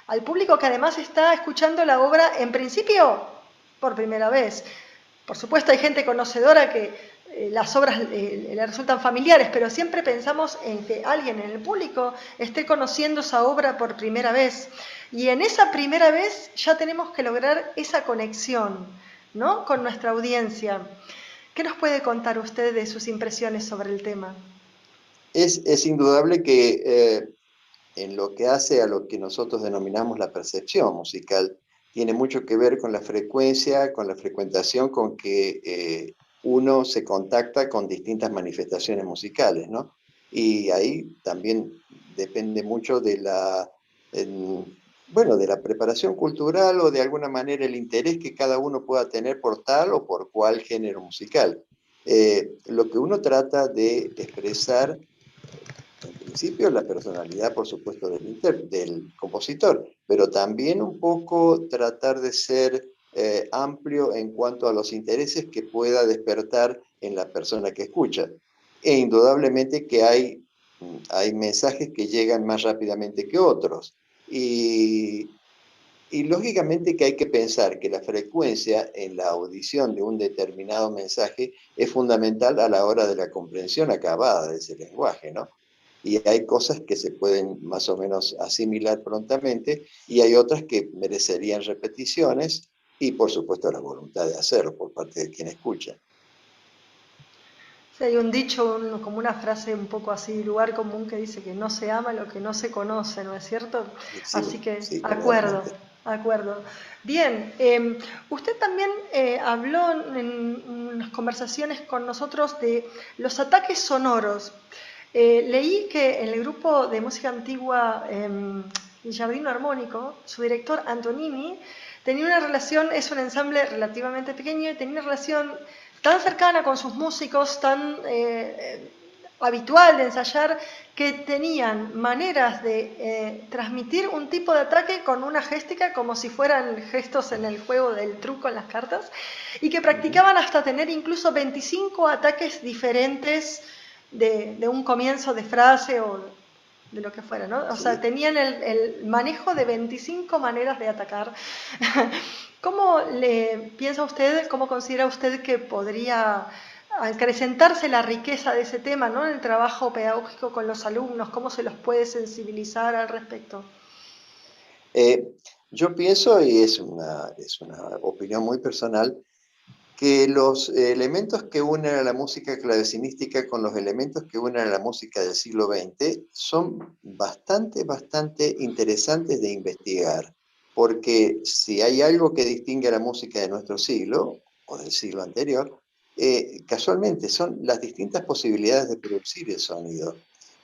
al público que además está escuchando la obra en principio por primera vez. Por supuesto hay gente conocedora que las obras le resultan familiares, pero siempre pensamos en que alguien en el público esté conociendo esa obra por primera vez. Y en esa primera vez ya tenemos que lograr esa conexión, ¿no?, con nuestra audiencia. ¿Qué nos puede contar usted de sus impresiones sobre el tema? Es indudable que en lo que hace a lo que nosotros denominamos la percepción musical, tiene mucho que ver con la frecuencia, con la frecuentación con que uno se contacta con distintas manifestaciones musicales, ¿no? Y ahí también depende mucho de bueno, de la preparación cultural o de alguna manera el interés que cada uno pueda tener por tal o por cual género musical. Lo que uno trata de expresar, en principio, la personalidad, por supuesto, del compositor, pero también un poco tratar de ser amplio en cuanto a los intereses que pueda despertar en la persona que escucha. E indudablemente que hay mensajes que llegan más rápidamente que otros. Y lógicamente que hay que pensar que la frecuencia en la audición de un determinado mensaje es fundamental a la hora de la comprensión acabada de ese lenguaje, ¿no? Y hay cosas que se pueden más o menos asimilar prontamente y hay otras que merecerían repeticiones y por supuesto la voluntad de hacerlo por parte de quien escucha. Sí, hay un dicho, como una frase un poco así, lugar común, que dice que no se ama lo que no se conoce, ¿no es cierto? Sí, Así que, sí, acuerdo, totalmente. acuerdo. Bien, usted también habló en unas conversaciones con nosotros de los ataques sonoros. Leí que en el grupo de música antigua El Giardino Armónico, su director Antonini tenía una relación, es un ensamble relativamente pequeño, y tenía una relación tan cercana con sus músicos, tan habitual de ensayar, que tenían maneras de transmitir un tipo de ataque con una géstica como si fueran gestos en el juego del truco en las cartas, y que practicaban hasta tener incluso 25 ataques diferentes de un comienzo de frase o de lo que fuera, ¿no? O sea, tenían el manejo de 25 maneras de atacar. ¿Cómo le piensa usted, cómo considera usted que podría acrecentarse la riqueza de ese tema, ¿no?, en el trabajo pedagógico con los alumnos? ¿Cómo se los puede sensibilizar al respecto? Yo pienso, y es una opinión muy personal, que los elementos que unen a la música clavecinística con los elementos que unen a la música del siglo XX son bastante interesantes de investigar, porque si hay algo que distingue a la música de nuestro siglo, o del siglo anterior, casualmente son las distintas posibilidades de producir el sonido,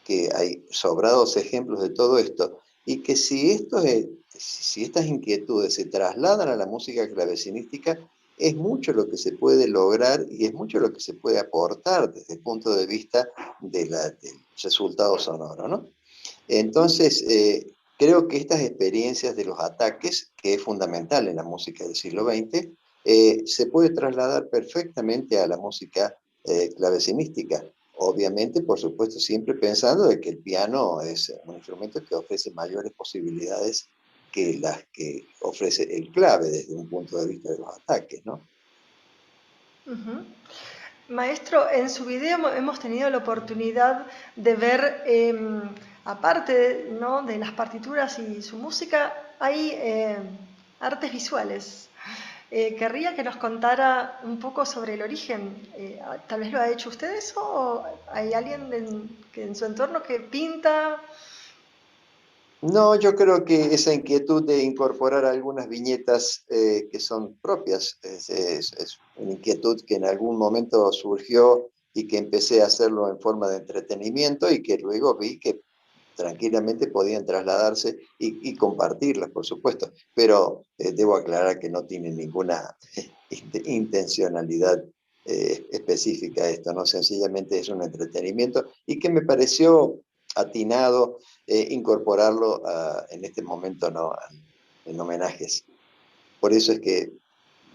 que hay sobrados ejemplos de todo esto, y que si estas inquietudes se trasladan a la música clavecinística, es mucho lo que se puede lograr y es mucho lo que se puede aportar desde el punto de vista del resultado sonoro, ¿no? Entonces, creo que estas experiencias de los ataques, que es fundamental en la música del siglo XX, se puede trasladar perfectamente a la música clavecinística. Obviamente, por supuesto, siempre pensando de que el piano es un instrumento que ofrece mayores posibilidades que las que ofrece el clave desde un punto de vista de los ataques, ¿no? Maestro, en su video hemos tenido la oportunidad de ver, aparte, ¿no?, de las partituras y su música, hay artes visuales. Querría que nos contara un poco sobre el origen. ¿Tal vez lo ha hecho usted eso? ¿O hay alguien en su entorno que pinta? No, yo creo que esa inquietud de incorporar algunas viñetas que son propias es una inquietud que en algún momento surgió y que empecé a hacerlo en forma de entretenimiento y que luego vi que tranquilamente podían trasladarse y compartirlas, por supuesto. Pero debo aclarar que no tiene ninguna intencionalidad específica esto, ¿no? Sencillamente es un entretenimiento y que me pareció atinado incorporarlo en este momento, ¿no?, en homenajes. Por eso es que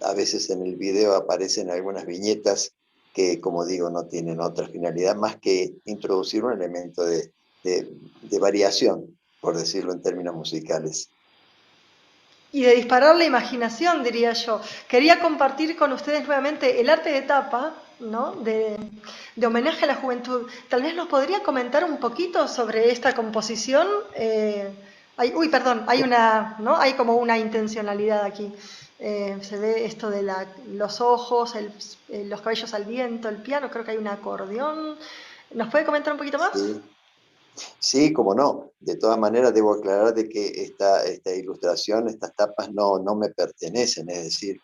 a veces en el video aparecen algunas viñetas que, como digo, no tienen otra finalidad más que introducir un elemento de variación, por decirlo en términos musicales. Y de disparar la imaginación, diría yo. Quería compartir con ustedes nuevamente el arte de tapa, ¿no?, de homenaje a la juventud. Tal vez nos podría comentar un poquito sobre esta composición. Hay una, ¿no?, hay como una intencionalidad aquí. Se ve esto de los ojos, los cabellos al viento, el piano, creo que hay un acordeón. ¿Nos puede comentar un poquito más? Sí. Sí, como no. De todas maneras, debo aclarar de que esta ilustración, estas tapas no me pertenecen, es decir,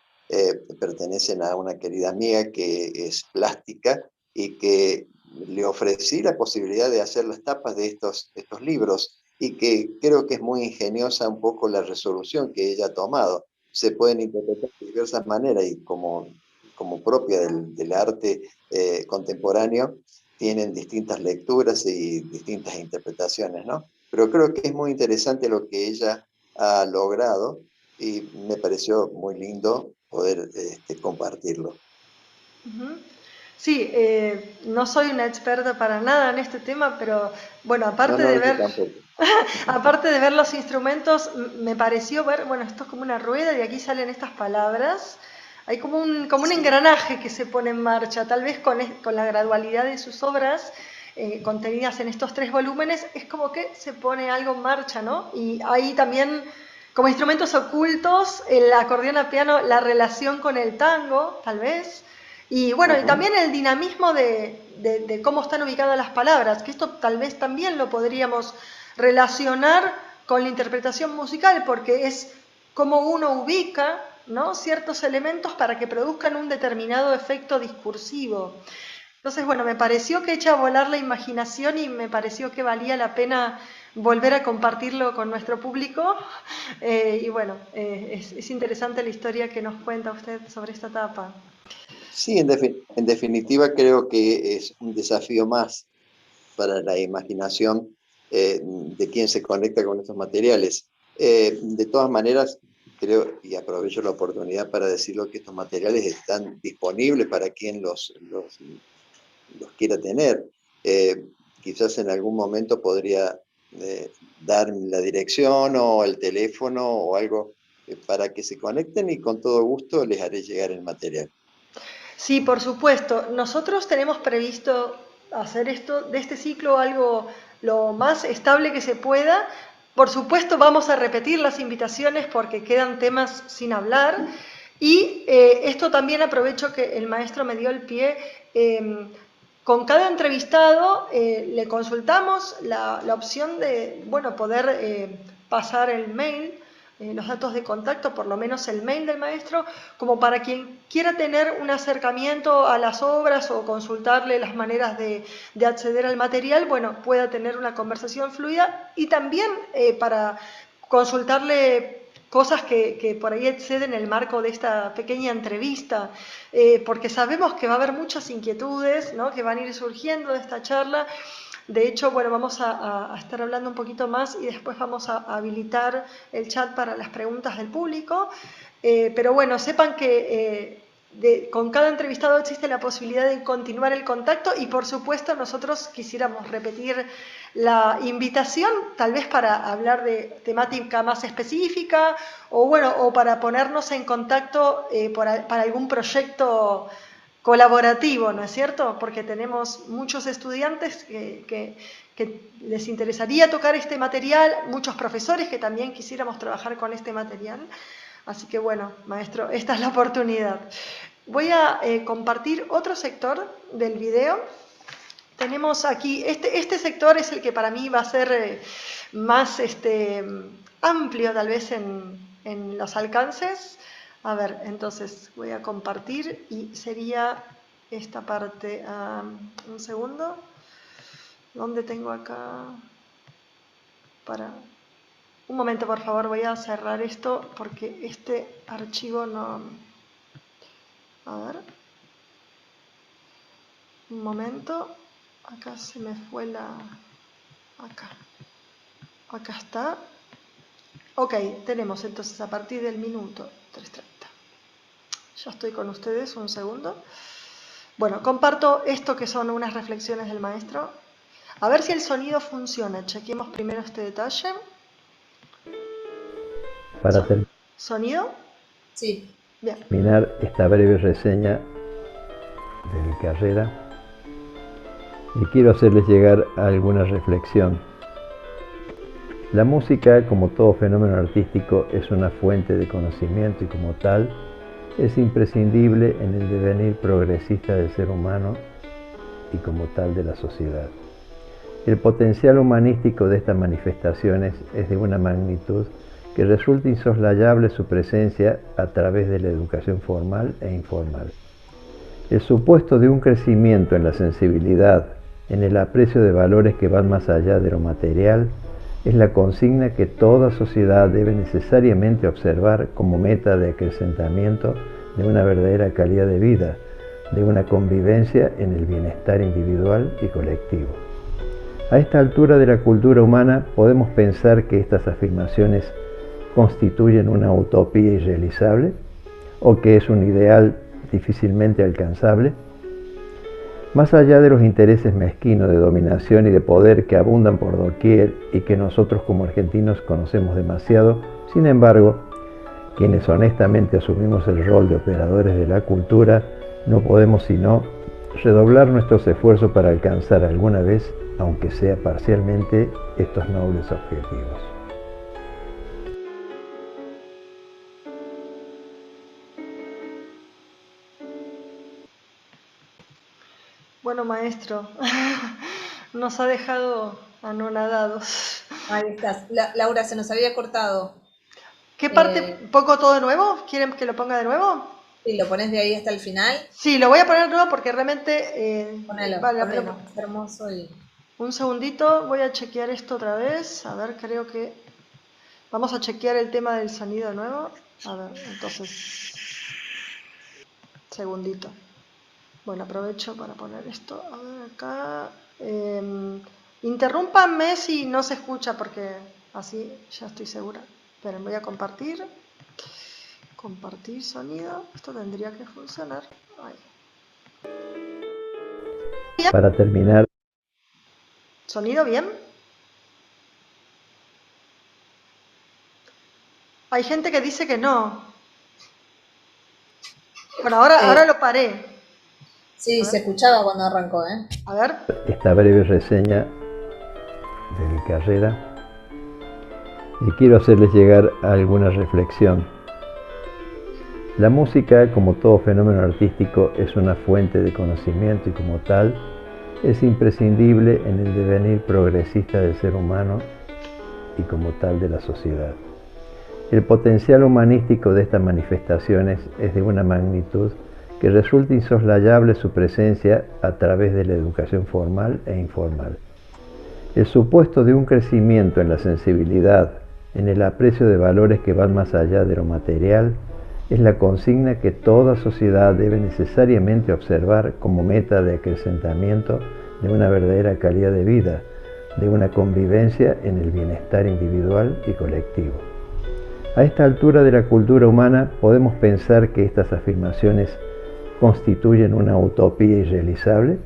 pertenecen a una querida amiga que es plástica y que le ofrecí la posibilidad de hacer las tapas de estos libros, y que creo que es muy ingeniosa un poco la resolución que ella ha tomado. Se pueden interpretar de diversas maneras y como propia del arte contemporáneo, tienen distintas lecturas y distintas interpretaciones, ¿no? Pero creo que es muy interesante lo que ella ha logrado y me pareció muy lindo poder compartirlo. Sí, no soy una experta para nada en este tema, pero bueno, No, yo tampoco. aparte de ver los instrumentos, me pareció ver, bueno, esto es como una rueda y aquí salen estas palabras. Hay como un engranaje que se pone en marcha, tal vez con la gradualidad de sus obras contenidas en estos 3 volúmenes, es como que se pone algo en marcha, ¿no? Y ahí también, como instrumentos ocultos, el acordeón a piano, la relación con el tango, tal vez. Y bueno, y también el dinamismo de cómo están ubicadas las palabras, que esto tal vez también lo podríamos relacionar con la interpretación musical, porque es cómo uno ubica, ¿no?, ciertos elementos para que produzcan un determinado efecto discursivo. Entonces, bueno, me pareció que echa a volar la imaginación y me pareció que valía la pena volver a compartirlo con nuestro público. Y bueno, es interesante la historia que nos cuenta usted sobre esta etapa. Sí, en definitiva creo que es un desafío más para la imaginación de quien se conecta con estos materiales. De todas maneras, creo, y aprovecho la oportunidad para decirlo, que estos materiales están disponibles para quien los quiera tener. Quizás en algún momento podría dar la dirección o el teléfono o algo para que se conecten, y con todo gusto les haré llegar el material. Sí, por supuesto. Nosotros tenemos previsto hacer esto, de este ciclo, algo lo más estable que se pueda. Por supuesto, vamos a repetir las invitaciones porque quedan temas sin hablar. Y esto también aprovecho que el maestro me dio el pie. Con cada entrevistado le consultamos la opción de, bueno, poder pasar el mail, los datos de contacto, por lo menos el mail del maestro, como para quien quiera tener un acercamiento a las obras o consultarle las maneras de acceder al material, bueno, pueda tener una conversación fluida, y también para consultarle cosas que por ahí exceden el marco de esta pequeña entrevista, porque sabemos que va a haber muchas inquietudes, ¿no?, que van a ir surgiendo de esta charla. De hecho, bueno, vamos a estar hablando un poquito más y después vamos a habilitar el chat para las preguntas del público. Pero bueno, sepan que con cada entrevistado existe la posibilidad de continuar el contacto, y por supuesto nosotros quisiéramos repetir la invitación, tal vez para hablar de temática más específica o bueno, o para ponernos en contacto para algún proyecto colaborativo, ¿no es cierto? Porque tenemos muchos estudiantes que les interesaría tocar este material, muchos profesores que también quisiéramos trabajar con este material. Así que bueno, maestro, esta es la oportunidad. Voy a compartir otro sector del video. Tenemos aquí, este sector es el que para mí va a ser más amplio tal vez en los alcances. A ver, entonces voy a compartir y sería esta parte. Un segundo. ¿Dónde tengo acá? Un momento, por favor, voy a cerrar esto porque este archivo no... A ver. Un momento. Acá se me fue la... Acá. Acá está. Ok, tenemos entonces a partir del minuto 3:30. Ya estoy con ustedes, un segundo. Bueno, comparto esto que son unas reflexiones del maestro. A ver si el sonido funciona. Chequemos primero este detalle. Para ¿Sonido? Sí. Bien. terminar esta breve reseña de mi carrera, y quiero hacerles llegar alguna reflexión. La música, como todo fenómeno artístico, es una fuente de conocimiento y como tal es imprescindible en el devenir progresista del ser humano y como tal de la sociedad. El potencial humanístico de estas manifestaciones es de una magnitud que resulta insoslayable su presencia a través de la educación formal e informal. El supuesto de un crecimiento en la sensibilidad, en el aprecio de valores que van más allá de lo material, es la consigna que toda sociedad debe necesariamente observar como meta de acrecentamiento de una verdadera calidad de vida, de una convivencia en el bienestar individual y colectivo. A esta altura de la cultura humana podemos pensar que estas afirmaciones constituyen una utopía irrealizable o que es un ideal difícilmente alcanzable. Más allá de los intereses mezquinos de dominación y de poder que abundan por doquier y que nosotros como argentinos conocemos demasiado, sin embargo, quienes honestamente asumimos el rol de operadores de la cultura, no podemos sino redoblar nuestros esfuerzos para alcanzar alguna vez, aunque sea parcialmente, estos nobles objetivos. Bueno, maestro, nos ha dejado anonadados. Ahí estás. Laura, se nos había cortado. ¿Qué parte? ¿Pongo todo de nuevo? ¿Quieren que lo ponga de nuevo? Sí, lo pones de ahí hasta el final. Sí, lo voy a poner de nuevo porque realmente Ponelo, vale la ponelo pena. porque es hermoso y... Un segundito, voy a chequear esto otra vez. A ver, creo que... Vamos a chequear el tema del sonido de nuevo. A ver, entonces... Segundito. Bueno, aprovecho para poner esto. A ver, acá... interrúmpanme si no se escucha porque así ya estoy segura. Esperen, voy a compartir. Compartir sonido. Esto tendría que funcionar. Ahí. Para terminar. ¿Sonido bien? Hay gente que dice que no. Bueno, ahora lo paré. Sí, se escuchaba cuando arrancó, ¿eh? A ver. Esta breve reseña de mi carrera, y quiero hacerles llegar alguna reflexión. La música, como todo fenómeno artístico, es una fuente de conocimiento y como tal es imprescindible en el devenir progresista del ser humano y como tal de la sociedad. El potencial humanístico de estas manifestaciones es de una magnitud que resulta insoslayable su presencia a través de la educación formal e informal. El supuesto de un crecimiento en la sensibilidad, en el aprecio de valores que van más allá de lo material, es la consigna que toda sociedad debe necesariamente observar como meta de acrecentamiento de una verdadera calidad de vida, de una convivencia en el bienestar individual y colectivo. A esta altura de la cultura humana podemos pensar que estas afirmaciones constituyen una utopía irrealizable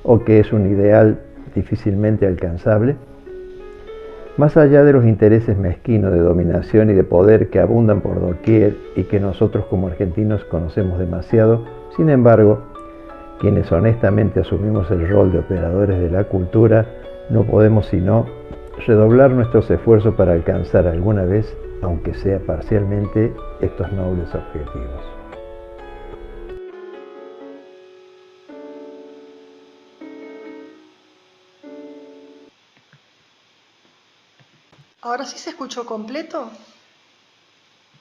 o que es un ideal difícilmente alcanzable. Más allá de los intereses mezquinos de dominación y de poder que abundan por doquier y que nosotros como argentinos conocemos demasiado, sin embargo, quienes honestamente asumimos el rol de operadores de la cultura, no podemos sino redoblar nuestros esfuerzos para alcanzar alguna vez, aunque sea parcialmente, estos nobles objetivos. ¿Ahora sí se escuchó completo?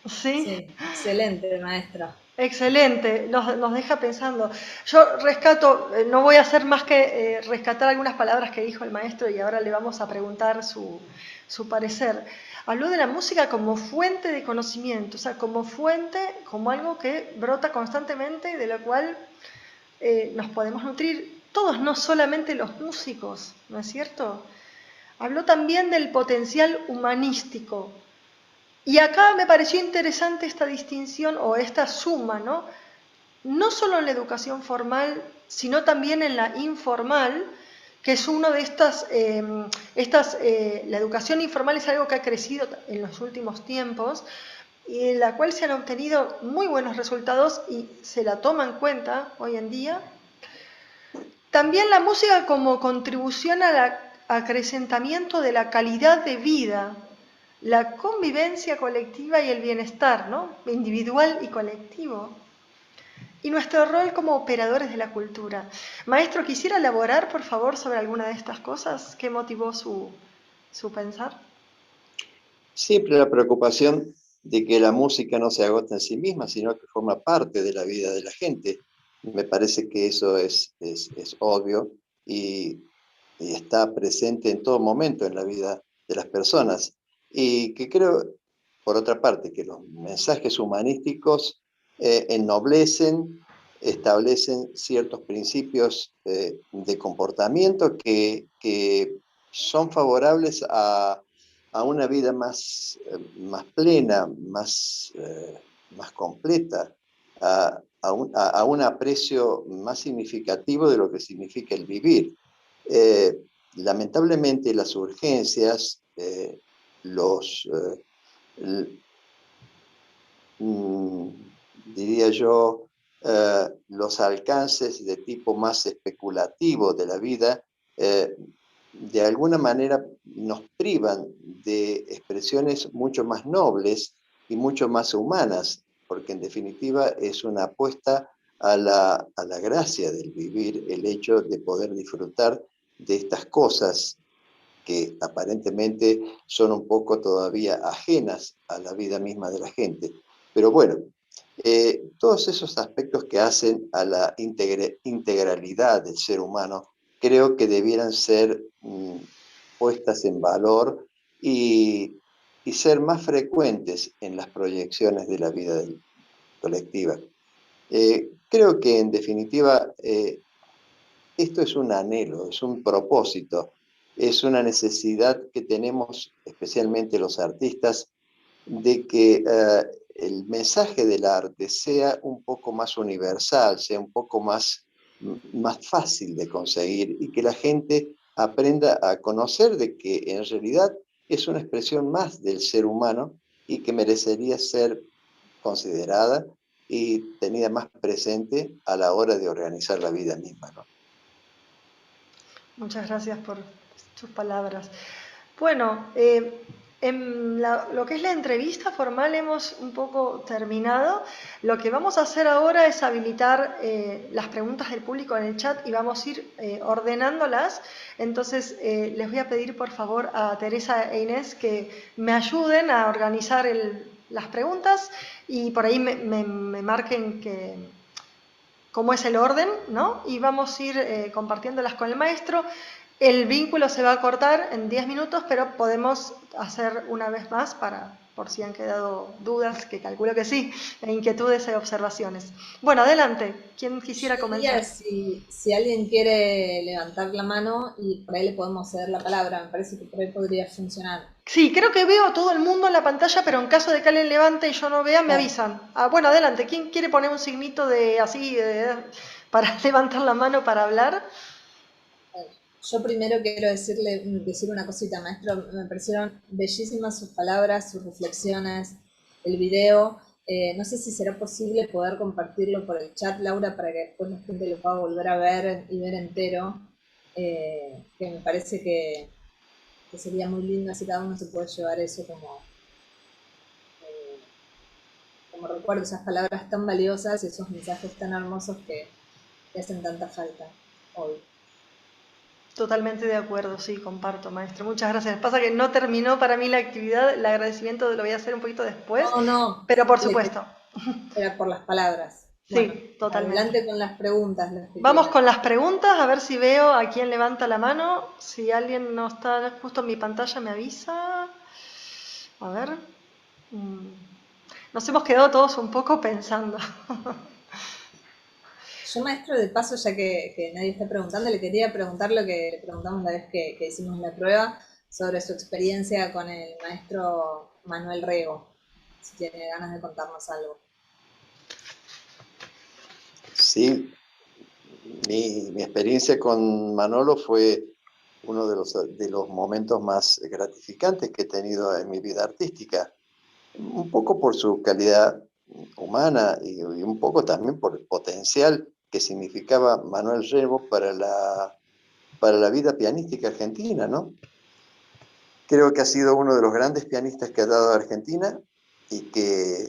¿Sí? Sí, excelente, maestra. Excelente, nos deja pensando. Yo rescato, no voy a hacer más que rescatar algunas palabras que dijo el maestro y ahora le vamos a preguntar su parecer. Habló de la música como fuente de conocimiento, o sea, como fuente, como algo que brota constantemente y de lo cual nos podemos nutrir todos, no solamente los músicos, ¿no es cierto? habló también del potencial humanístico. Y acá me pareció interesante esta distinción o esta suma, ¿no? No solo en la educación formal, sino también en la informal, que es uno de la educación informal es algo que ha crecido en los últimos tiempos y en la cual se han obtenido muy buenos resultados y se la toma en cuenta hoy en día. También la música como contribución al acrecentamiento de la calidad de vida, la convivencia colectiva y el bienestar, ¿no? Individual y colectivo. Y nuestro rol como operadores de la cultura. Maestro, ¿quisiera elaborar, por favor, sobre alguna de estas cosas? ¿Qué motivó su pensar? Siempre la preocupación de que la música no se agota en sí misma, sino que forma parte de la vida de la gente. Me parece que eso es obvio y está presente en todo momento en la vida de las personas. Y que creo, por otra parte, que los mensajes humanísticos ennoblecen, establecen ciertos principios de comportamiento que son favorables a una vida más plena, más completa, a un aprecio más significativo de lo que significa el vivir. Lamentablemente las urgencias, diría yo, los alcances de tipo más especulativo de la vida, de alguna manera nos privan de expresiones mucho más nobles y mucho más humanas, porque en definitiva es una apuesta a la gracia del vivir, el hecho de poder disfrutar de estas cosas que aparentemente son un poco todavía ajenas a la vida misma de la gente. Pero bueno, todos esos aspectos que hacen a la integralidad del ser humano creo que debieran ser puestas en valor y ser más frecuentes en las proyecciones de la vida colectiva. Creo que en definitiva esto es un anhelo, es un propósito, es una necesidad que tenemos, especialmente los artistas, de que el mensaje del arte sea un poco más universal, sea un poco más fácil de conseguir y que la gente aprenda a conocer de que en realidad es una expresión más del ser humano y que merecería ser considerada y tenida más presente a la hora de organizar la vida misma, ¿no? Muchas gracias por sus palabras. Bueno, en lo que es la entrevista formal hemos un poco terminado. Lo que vamos a hacer ahora es habilitar las preguntas del público en el chat y vamos a ir ordenándolas. Entonces les voy a pedir por favor a Teresa e Inés que me ayuden a organizar las preguntas y por ahí me marquen cómo es el orden, ¿no? Y vamos a ir compartiéndolas con el maestro. El vínculo se va a cortar en 10 minutos, pero podemos hacer una vez más por si han quedado dudas, que calculo que sí, e inquietudes e observaciones. Bueno, adelante. ¿Quién quisiera comenzar? Si alguien quiere levantar la mano y por ahí le podemos ceder la palabra, me parece que por ahí podría funcionar. Sí, creo que veo a todo el mundo en la pantalla, pero en caso de que alguien levante y yo no vea, me avisan. Bueno, adelante. ¿Quién quiere poner un signito para levantar la mano para hablar? Yo primero quiero decir una cosita, maestro. Me parecieron bellísimas sus palabras, sus reflexiones, el video. No sé si será posible poder compartirlo por el chat, Laura, para que después la gente lo pueda volver a ver y ver entero. Que me parece que sería muy lindo, así cada uno se puede llevar eso como recuerdo, esas palabras tan valiosas y esos mensajes tan hermosos que hacen tanta falta hoy. Totalmente de acuerdo, sí, comparto, maestro. Muchas gracias. Pasa que no terminó para mí la actividad, el agradecimiento lo voy a hacer un poquito después. No, pero por supuesto. Era por las palabras. Sí, bueno, totalmente. Adelante con las preguntas. Vamos con las preguntas, a ver si veo a quién levanta la mano. Si alguien no está justo en mi pantalla, me avisa. A ver. Nos hemos quedado todos un poco pensando. Yo, maestro, de paso, ya que nadie está preguntando, le quería preguntar lo que le preguntamos la vez que hicimos la prueba, sobre su experiencia con el maestro Manuel Rego, si tiene ganas de contarnos algo. Sí, mi experiencia con Manolo fue uno de los momentos más gratificantes que he tenido en mi vida artística, un poco por su calidad humana y un poco también por el potencial que significaba Manuel Rego para la vida pianística argentina, ¿no? Creo que ha sido uno de los grandes pianistas que ha dado Argentina y que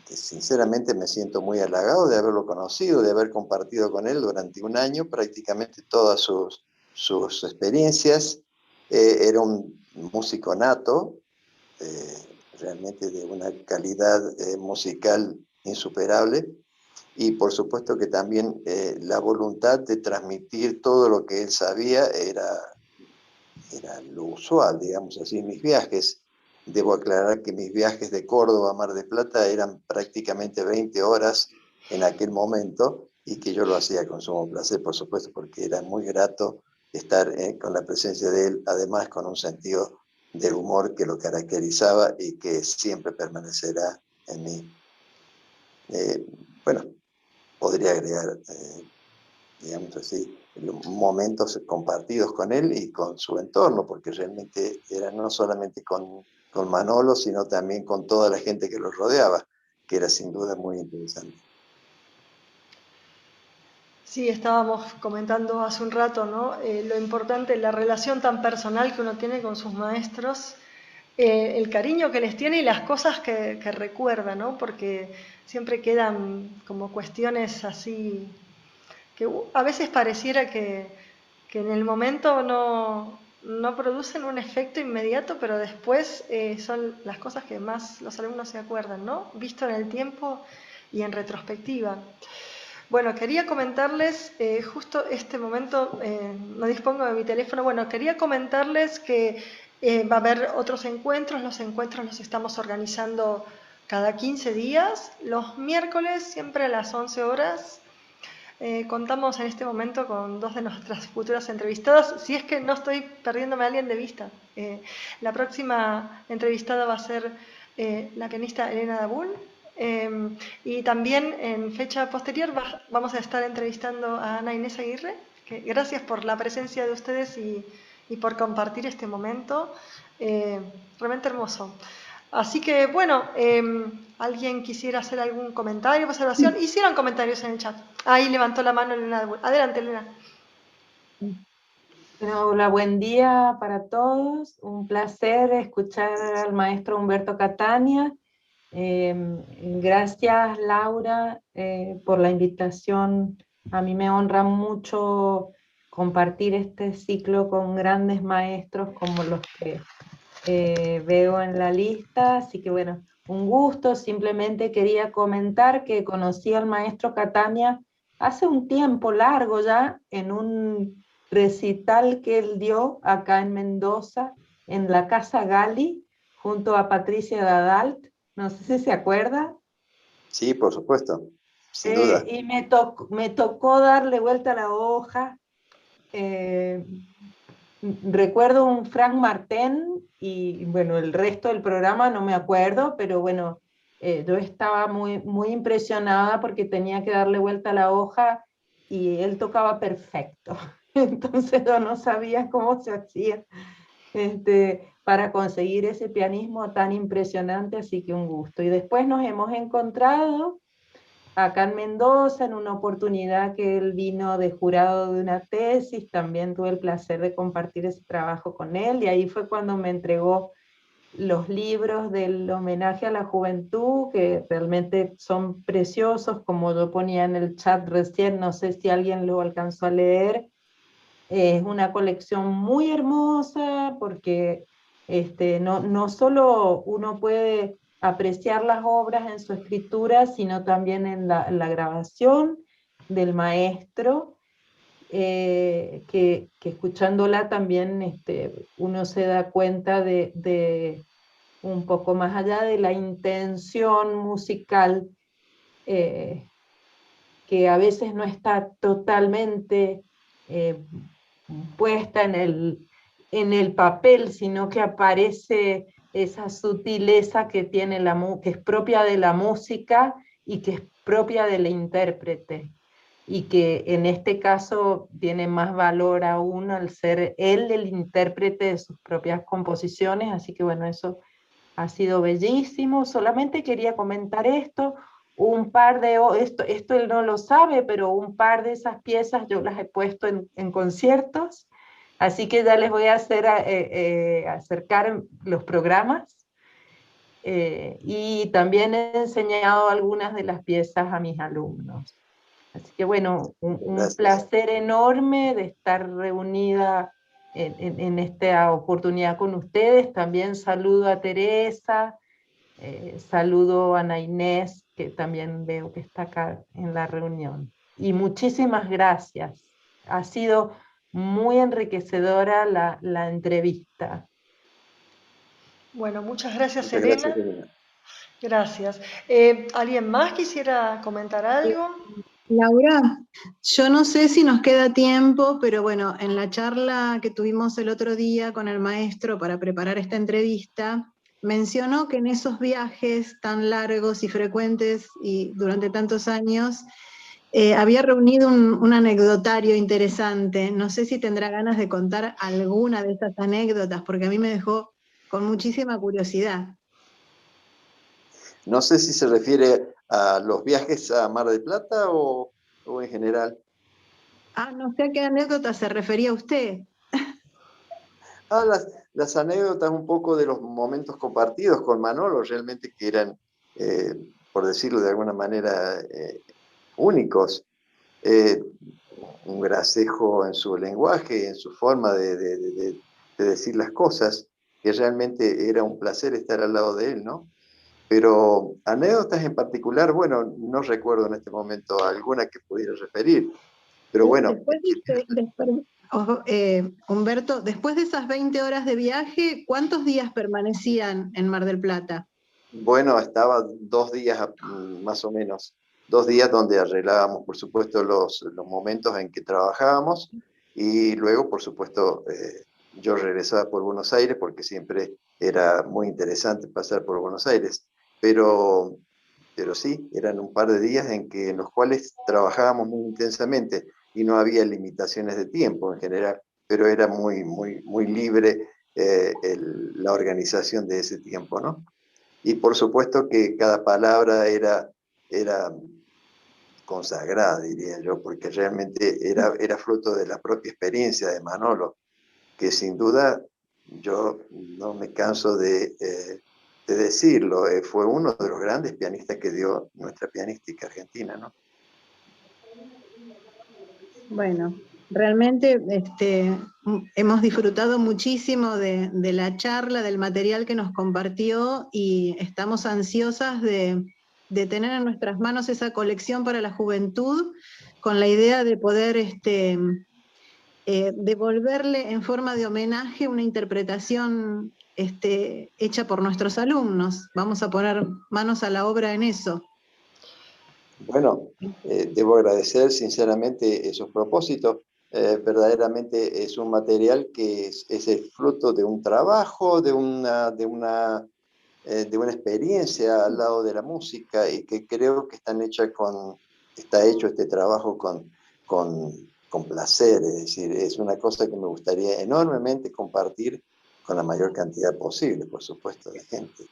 sinceramente me siento muy halagado de haberlo conocido, de haber compartido con él durante un año prácticamente todas sus experiencias. Era un músico nato, realmente de una calidad musical insuperable, y por supuesto que también la voluntad de transmitir todo lo que él sabía era lo usual, digamos así, en mis viajes. Debo aclarar que mis viajes de Córdoba a Mar del Plata eran prácticamente 20 horas en aquel momento, y que yo lo hacía con sumo placer, por supuesto, porque era muy grato estar con la presencia de él, además con un sentido del humor que lo caracterizaba y que siempre permanecerá en mí. Bueno, podría agregar, digamos así, momentos compartidos con él y con su entorno, porque realmente era no solamente con Manolo, sino también con toda la gente que lo rodeaba, que era sin duda muy interesante. Sí, estábamos comentando hace un rato, ¿no? Lo importante, la relación tan personal que uno tiene con sus maestros, el cariño que les tiene y las cosas que recuerda, ¿no? Porque siempre quedan como cuestiones así que a veces pareciera que en el momento no producen un efecto inmediato, pero después son las cosas que más los alumnos se acuerdan, ¿no? Visto en el tiempo y en retrospectiva. Bueno, quería comentarles, justo este momento, no dispongo de mi teléfono, bueno, quería comentarles que va a haber otros encuentros, los encuentros los estamos organizando cada 15 días, los miércoles siempre a las 11 horas. Contamos en este momento con 2 de nuestras futuras entrevistadas, si es que no estoy perdiéndome a alguien de vista. La próxima entrevistada va a ser la pianista Elena Dabul, y también en fecha posterior vamos a estar entrevistando a Ana Inés Aguirre, que gracias por la presencia de ustedes y por compartir este momento, realmente hermoso. Así que bueno, ¿alguien quisiera hacer algún comentario, observación? Hicieron comentarios en el chat. Ahí levantó la mano Elena. Adelante, Elena. Bueno, hola, buen día para todos. Un placer escuchar al maestro Humberto Catania. Gracias, Laura, por la invitación. A mí me honra mucho compartir este ciclo con grandes maestros como los que veo en la lista. Así que bueno, un gusto. Simplemente quería comentar que conocí al maestro Catania hace un tiempo largo ya, en un recital que él dio acá en Mendoza, en la Casa Gali, junto a Patricia Dadalt. No sé si se acuerda. Sí, por supuesto, sin duda. Y me tocó darle vuelta a la hoja. Recuerdo un Frank Martin y bueno, el resto del programa no me acuerdo, pero bueno, yo estaba muy impresionada porque tenía que darle vuelta a la hoja y él tocaba perfecto. Entonces yo no sabía cómo se hacía para conseguir ese pianismo tan impresionante, así que un gusto. Y después nos hemos encontrado acá en Mendoza, en una oportunidad que él vino de jurado de una tesis. También tuve el placer de compartir ese trabajo con él, y ahí fue cuando me entregó los libros del homenaje a la juventud, que realmente son preciosos, como yo ponía en el chat recién, no sé si alguien lo alcanzó a leer. Es una colección muy hermosa porque no solo uno puede apreciar las obras en su escritura, sino también en la grabación del maestro, que escuchándola también uno se da cuenta de un poco más allá de la intención musical, que a veces no está totalmente puesta en el papel, sino que aparece esa sutileza que tiene que es propia de la música y que es propia del intérprete, y que en este caso tiene más valor aún al ser él el intérprete de sus propias composiciones. Así que bueno, eso ha sido bellísimo. Solamente quería comentar esto. Un par de, esto él no lo sabe, pero un par de esas piezas yo las he puesto en conciertos, así que ya les voy a hacer acercar los programas, y también he enseñado algunas de las piezas a mis alumnos. Así que bueno, un Gracias. placer enorme de estar reunida en esta oportunidad con ustedes. También saludo a Teresa, saludo a Ana Inés, que también veo que está acá en la reunión. Y muchísimas gracias. Ha sido muy enriquecedora la entrevista. Bueno, muchas gracias, Muchas Elena. gracias, Elena. Gracias. ¿Alguien más quisiera comentar algo? Laura, yo no sé si nos queda tiempo, pero bueno, en la charla que tuvimos el otro día con el maestro para preparar esta entrevista, mencionó que en esos viajes tan largos y frecuentes y durante tantos años, había reunido un anecdotario interesante. No sé si tendrá ganas de contar alguna de esas anécdotas, porque a mí me dejó con muchísima curiosidad. No sé si se refiere a los viajes a Mar del Plata o en general. Ah, no sé a qué anécdota se refería usted. Ah, las anécdotas un poco de los momentos compartidos con Manolo, realmente que eran, por decirlo de alguna manera, únicos. Eh, un gracejo en su lenguaje, en su forma de decir las cosas, que realmente era un placer estar al lado de él, ¿no? Pero anécdotas en particular, bueno, no recuerdo en este momento alguna que pudiera referir, pero bueno. Humberto, después de esas 20 horas de viaje, ¿cuántos días permanecían en Mar del Plata? Bueno, estaba 2 días más o menos, 2 días donde arreglábamos, por supuesto, los momentos en que trabajábamos, y luego, por supuesto, yo regresaba por Buenos Aires porque siempre era muy interesante pasar por Buenos Aires, pero, pero sí, eran un par de días en los cuales trabajábamos muy intensamente y no había limitaciones de tiempo en general, pero era muy, muy, muy libre la organización de ese tiempo, ¿no? Y por supuesto que cada palabra era consagrada, diría yo, porque realmente era fruto de la propia experiencia de Manolo, que sin duda yo no me canso de decirlo, fue uno de los grandes pianistas que dio nuestra pianística argentina, ¿no? Bueno, realmente hemos disfrutado muchísimo de la charla, del material que nos compartió, y estamos ansiosas de tener en nuestras manos esa colección para la juventud, con la idea de poder devolverle en forma de homenaje una interpretación hecha por nuestros alumnos. Vamos a poner manos a la obra en eso. Bueno, debo agradecer sinceramente esos propósitos. Verdaderamente es un material que es el fruto de un trabajo, de una experiencia al lado de la música, y que creo que está hecho este trabajo con placer. Es decir, es una cosa que me gustaría enormemente compartir con la mayor cantidad posible, por supuesto, de gente.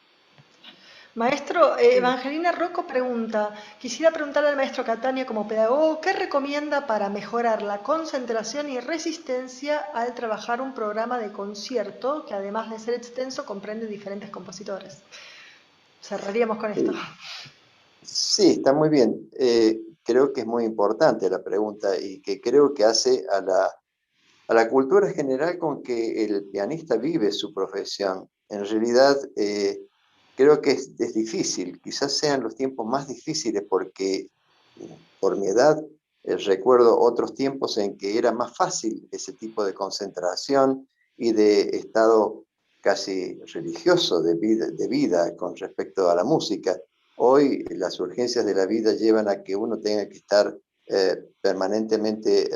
Maestro, Evangelina Rocco pregunta, quisiera preguntarle al maestro Catania como pedagogo, ¿qué recomienda para mejorar la concentración y resistencia al trabajar un programa de concierto que, además de ser extenso, comprende diferentes compositores? Cerraríamos con esto. Sí, está muy bien. Creo que es muy importante la pregunta, y que creo que hace a la cultura general con que el pianista vive su profesión. En realidad, creo que es difícil, quizás sean los tiempos más difíciles, porque por mi edad recuerdo otros tiempos en que era más fácil ese tipo de concentración y de estado casi religioso de vida con respecto a la música. Hoy las urgencias de la vida llevan a que uno tenga que estar permanentemente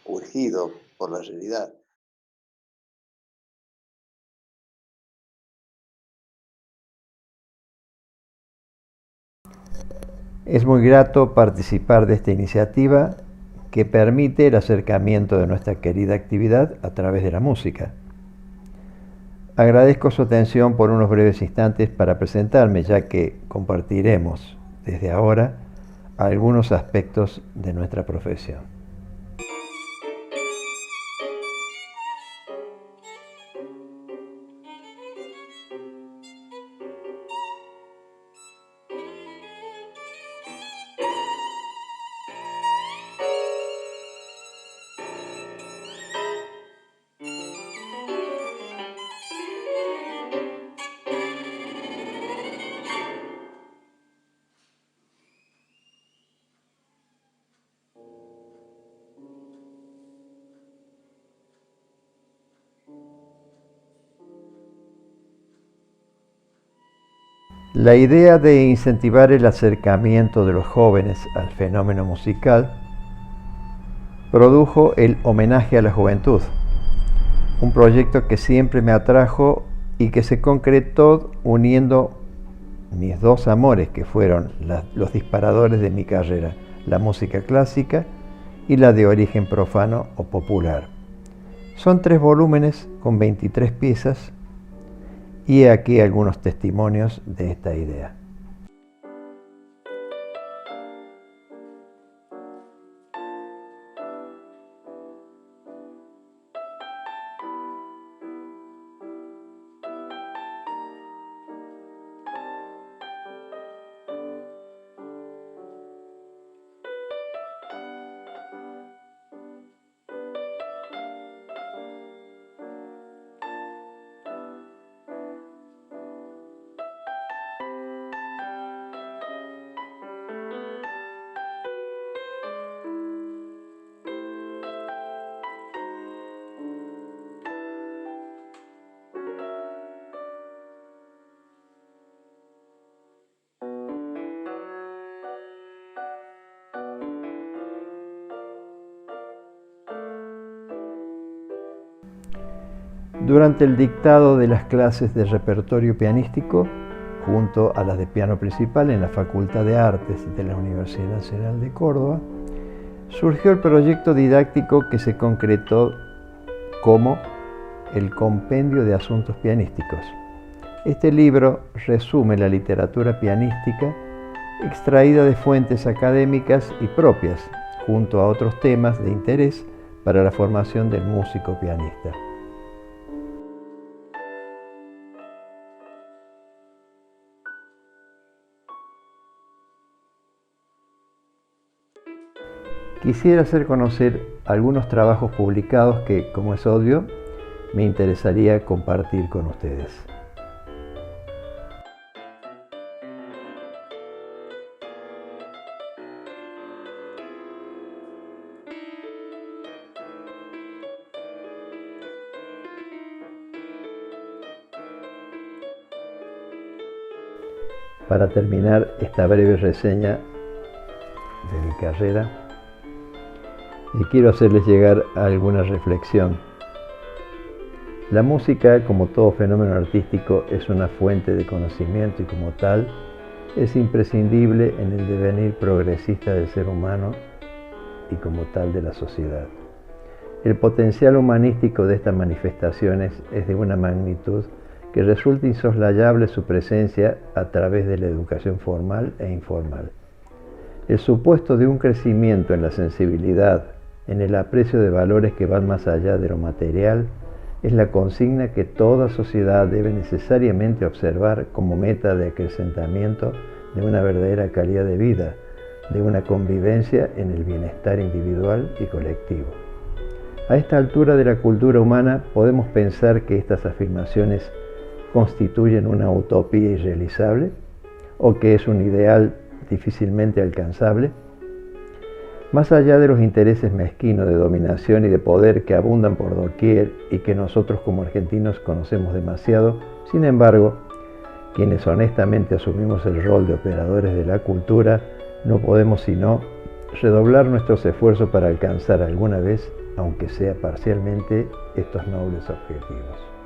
urgido por la realidad. Es muy grato participar de esta iniciativa que permite el acercamiento de nuestra querida actividad a través de la música. Agradezco su atención por unos breves instantes para presentarme, ya que compartiremos desde ahora algunos aspectos de nuestra profesión. La idea de incentivar el acercamiento de los jóvenes al fenómeno musical produjo el Homenaje a la Juventud, un proyecto que siempre me atrajo y que se concretó uniendo mis dos amores, que fueron los disparadores de mi carrera, la música clásica y la de origen profano o popular. Son 3 volúmenes con 23 piezas, y he aquí algunos testimonios de esta idea. Durante el dictado de las clases de repertorio pianístico, junto a las de piano principal en la Facultad de Artes de la Universidad Nacional de Córdoba, surgió el proyecto didáctico que se concretó como el Compendio de Asuntos Pianísticos. Este libro resume la literatura pianística extraída de fuentes académicas y propias, junto a otros temas de interés para la formación del músico pianista. Quisiera hacer conocer algunos trabajos publicados que, como es obvio, me interesaría compartir con ustedes. Para terminar esta breve reseña de mi carrera, y quiero hacerles llegar a alguna reflexión. La música, como todo fenómeno artístico, es una fuente de conocimiento y como tal es imprescindible en el devenir progresista del ser humano y como tal de la sociedad. El potencial humanístico de estas manifestaciones es de una magnitud que resulta insoslayable su presencia a través de la educación formal e informal. El supuesto de un crecimiento en la sensibilidad, en el aprecio de valores que van más allá de lo material, es la consigna que toda sociedad debe necesariamente observar como meta de acrecentamiento de una verdadera calidad de vida, de una convivencia en el bienestar individual y colectivo. A esta altura de la cultura humana podemos pensar que estas afirmaciones constituyen una utopía irrealizable o que es un ideal difícilmente alcanzable. Más allá de los intereses mezquinos de dominación y de poder que abundan por doquier y que nosotros como argentinos conocemos demasiado, sin embargo, quienes honestamente asumimos el rol de operadores de la cultura, no podemos sino redoblar nuestros esfuerzos para alcanzar alguna vez, aunque sea parcialmente, estos nobles objetivos.